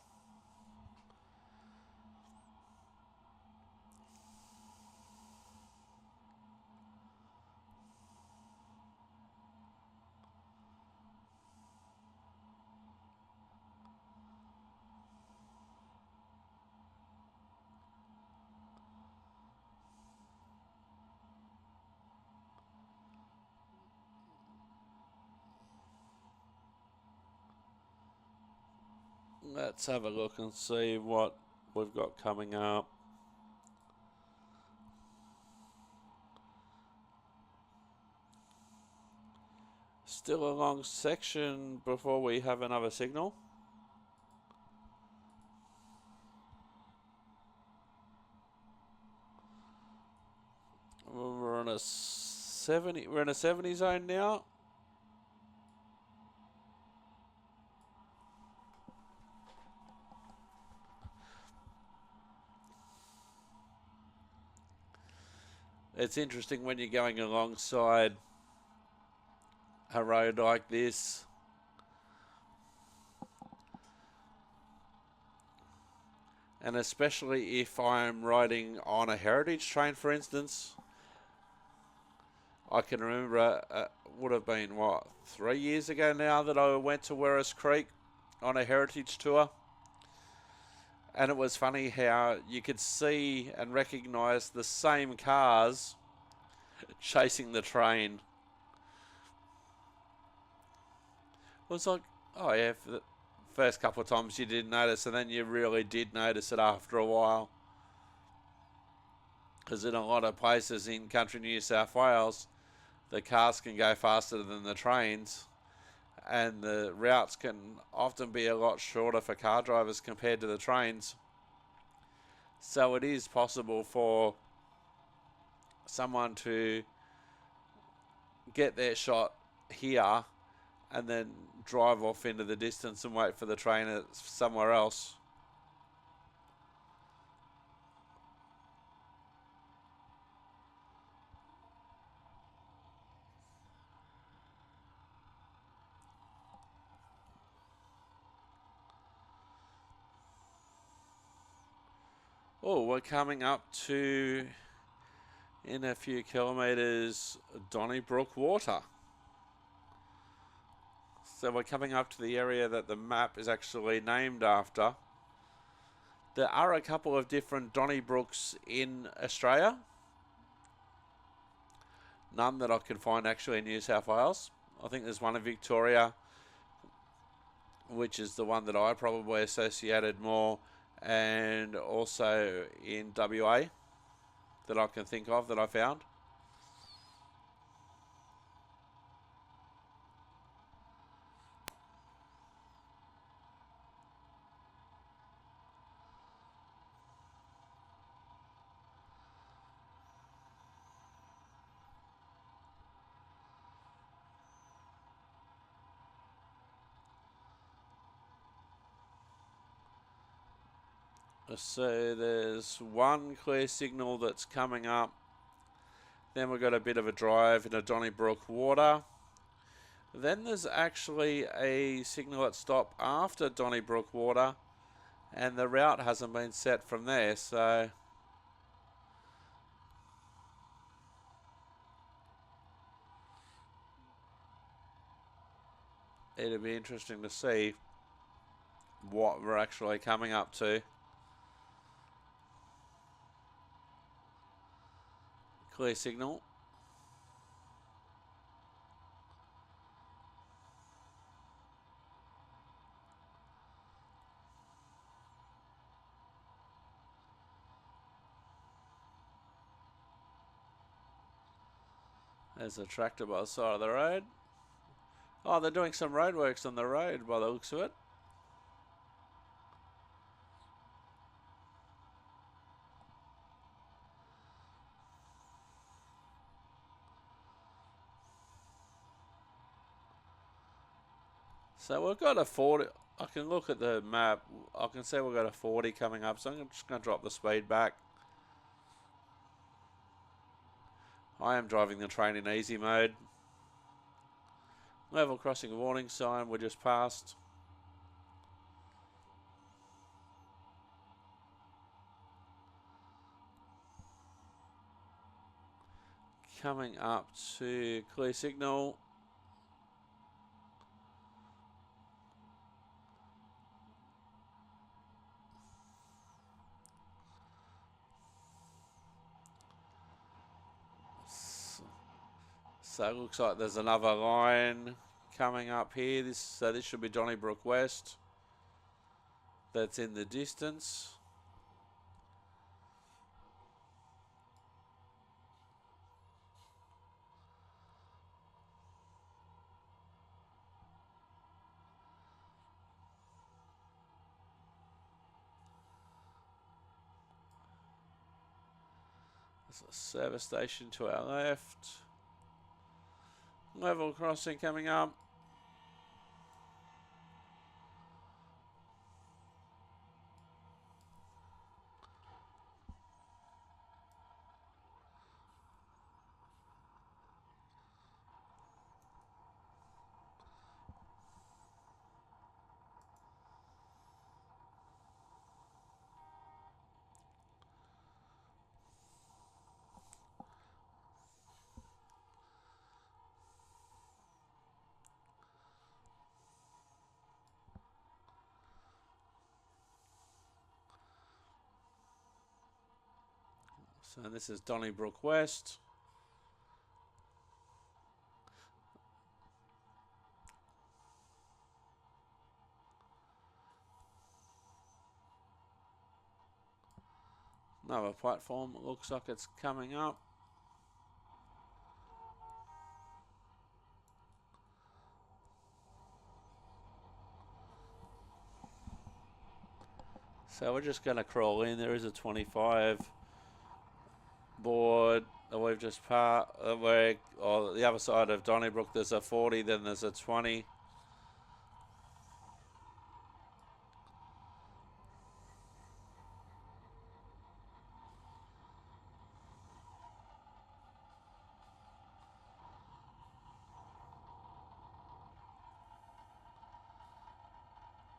Let's have a look and see what we've got coming up. Still a long section before we have another signal. We're in a 70. We're in a 70 zone now. It's interesting when you're going alongside a road like this. And especially if I'm riding on a heritage train, for instance, I can remember would have been, 3 years ago now that I went to Werris Creek on a heritage tour. And it was funny how you could see and recognise the same cars chasing the train. It was like, oh yeah, for the first couple of times you didn't notice, and then you really did notice it after a while. Because in a lot of places in country New South Wales, the cars can go faster than the trains, and the routes can often be a lot shorter for car drivers compared to the trains. So it is possible for someone to get their shot here and then drive off into the distance and wait for the train somewhere else. Oh, we're coming up to, in a few kilometres, Donnybrook water. So we're coming up to the area that the map is actually named after. There are a couple of different Donnybrooks in Australia. None that I can find actually in New South Wales. I think there's one in Victoria, which is the one that I probably associated more, and also in WA that I can think of that I found. So there's one clear signal that's coming up. Then we've got a bit of a drive into Donnybrook water. Then there's actually a signal at stop after Donnybrook water, and the route hasn't been set from there, so it'll be interesting to see what we're actually coming up to. Clear signal. There's a tractor by the side of the road. Oh, they're doing some roadworks on the road by the looks of it. So we've got a 40. I can look at the map. I can see we've got a 40 coming up, so I'm just going to drop the speed back. I am driving the train in easy mode. Level crossing warning sign, we're just past. Coming up to clear signal. So it looks like there's another line coming up here. So this should be Donnybrook West. That's in the distance. There's a service station to our left. Level crossing coming up. So this is Donnybrook West. Another platform, it looks like it's coming up. So we're just going to crawl in. There is a 25 board that we've just parked. The other side of Donnybrook, there's a 40, then there's a 20.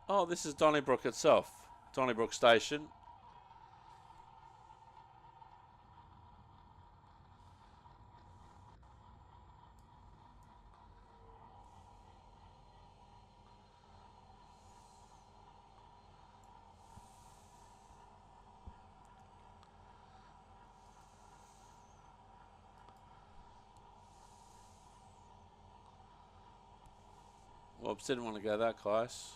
Oh, this is Donnybrook itself. Donnybrook Station. Whoops, didn't want to go that close.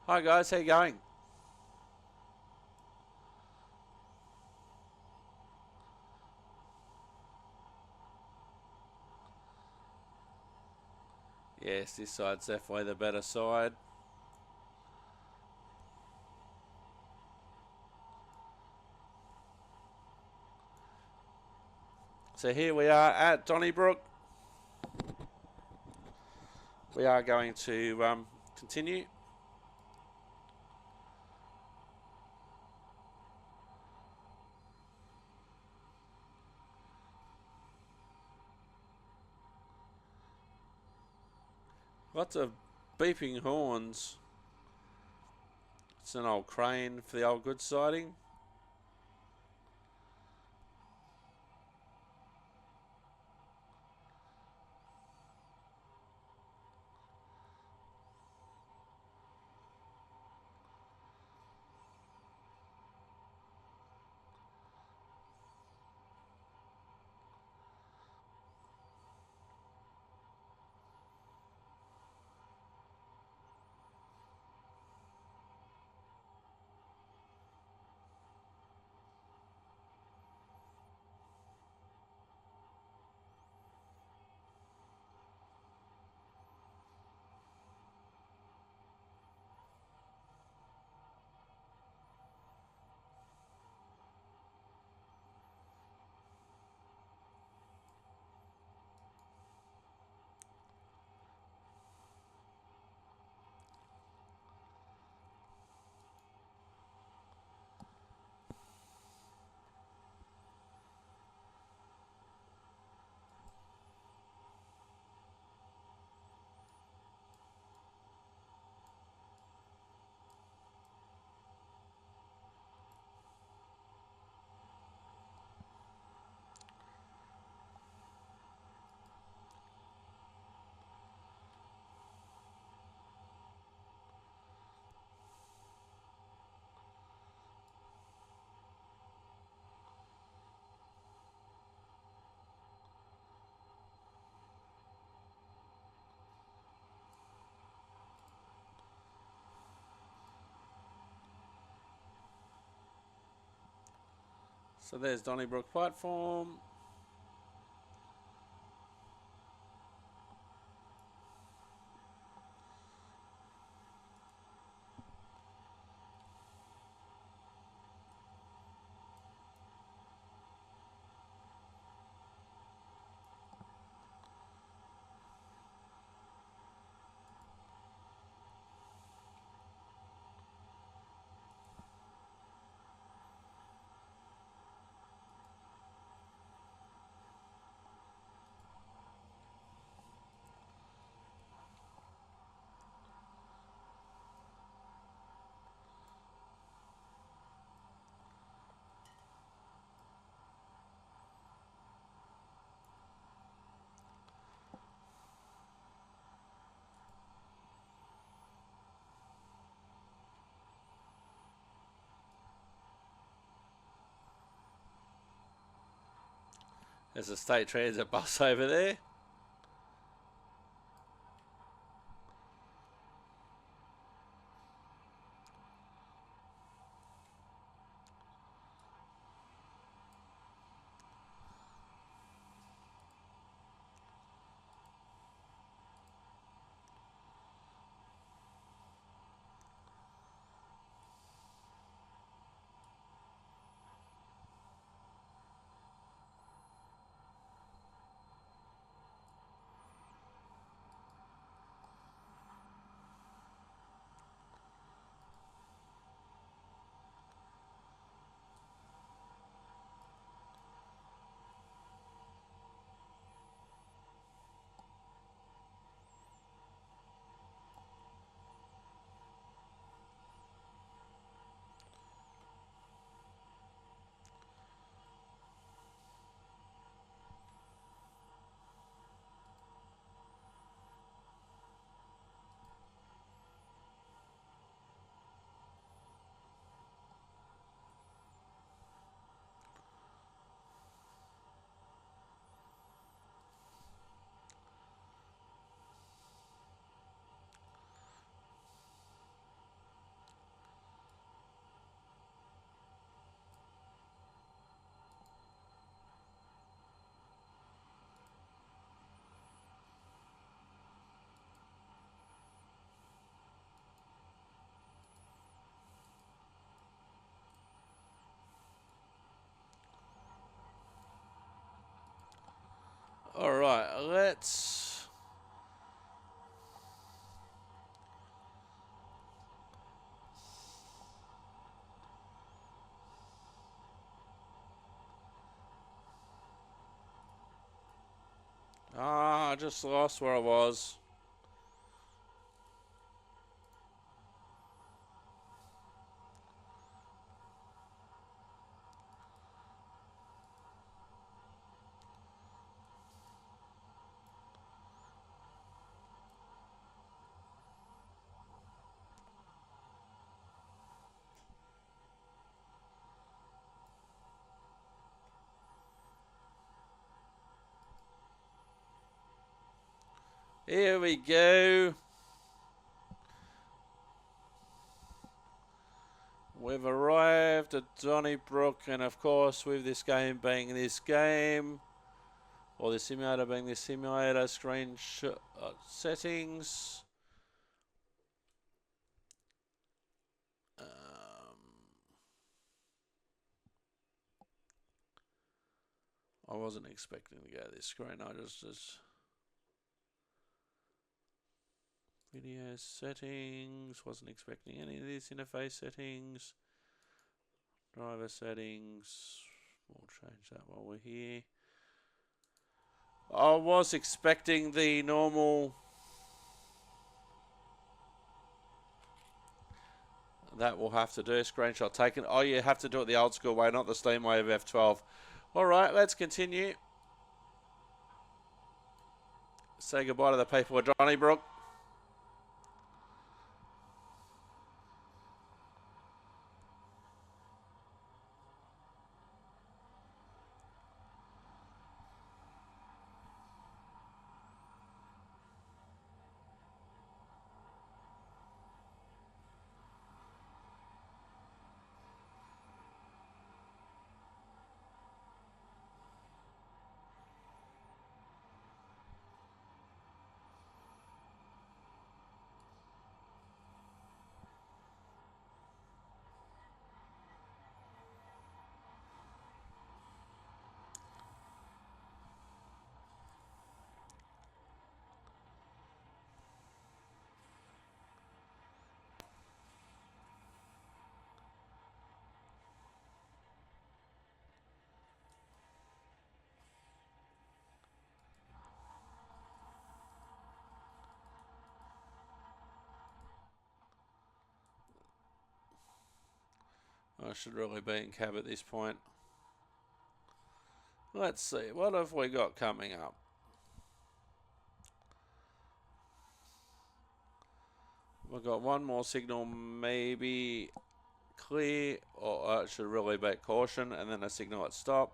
Hi guys, how you going? Yes, this side's definitely the better side. So here we are at Donnybrook. We are going to continue. Lots of beeping horns. It's an old crane for the old goods siding. So there's Donnybrook platform. There's a state transit bus over there. All right, let's. I just lost where I was. Here we go. We've arrived at Donnybrook, and of course, with this game being this game, or the simulator being this simulator, screenshot settings. I wasn't expecting to go to this screen. I just video settings. Wasn't expecting any of these interface settings. Driver settings. We'll change that while we're here. I was expecting the normal. That will have to do. Screenshot taken. Oh, you have to do it the old school way, not the Steam way of F12. All right, let's continue. Say goodbye to the people of Donnybrook. I should really be in cab at this point. Let's see, what have we got coming up? We've got one more signal, maybe clear, or it should really be caution, and then a signal at stop.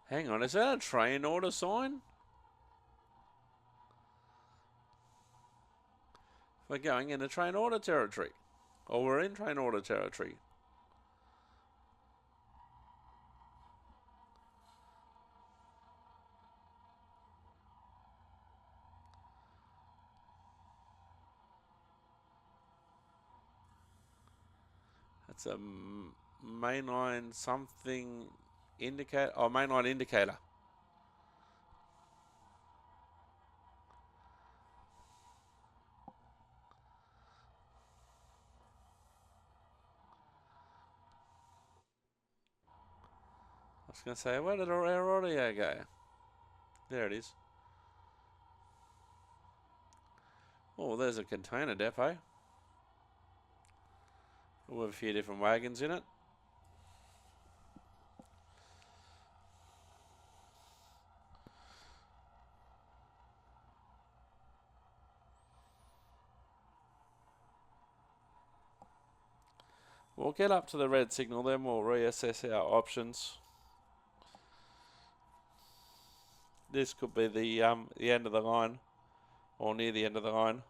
Hang on, is that a train order sign? We're going into train order territory. Or we're in train order territory. That's a mainline something indicator. Oh, mainline indicator. I was going to say, where did our audio go? There it is. Oh, there's a container depot with a few different wagons in it. We'll get up to the red signal, then we'll reassess our options. This could be the end of the line, or near the end of the line.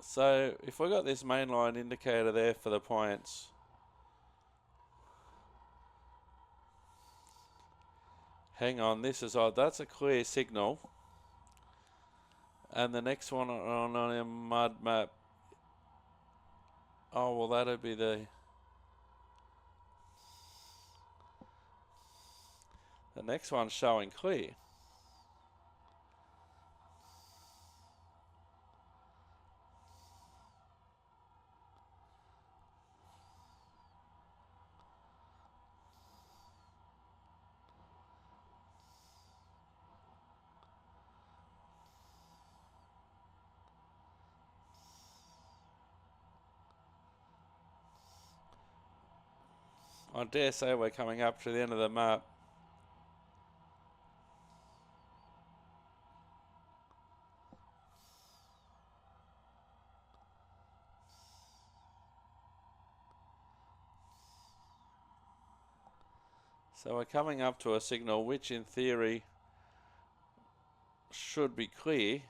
So if we got this mainline indicator there for the points, hang on, this is odd. That's a clear signal. And the next one on a mud map. Oh, well, that'd be the next one's showing clear. I dare say we're coming up to the end of the map. So we're coming up to a signal which in theory should be clear,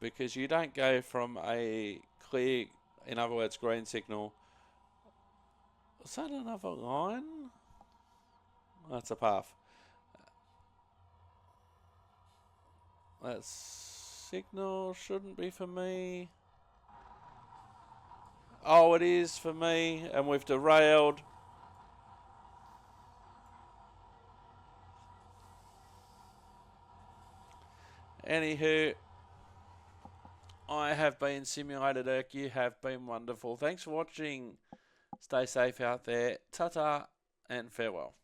because you don't go from a clear, in other words, green signal. Is that another line? That's a path. That signal shouldn't be for me. Oh, it is for me, and we've derailed. Anywho, I have been Simulated Irk. You have been wonderful. Thanks for watching. Stay safe out there. Ta-ta and farewell.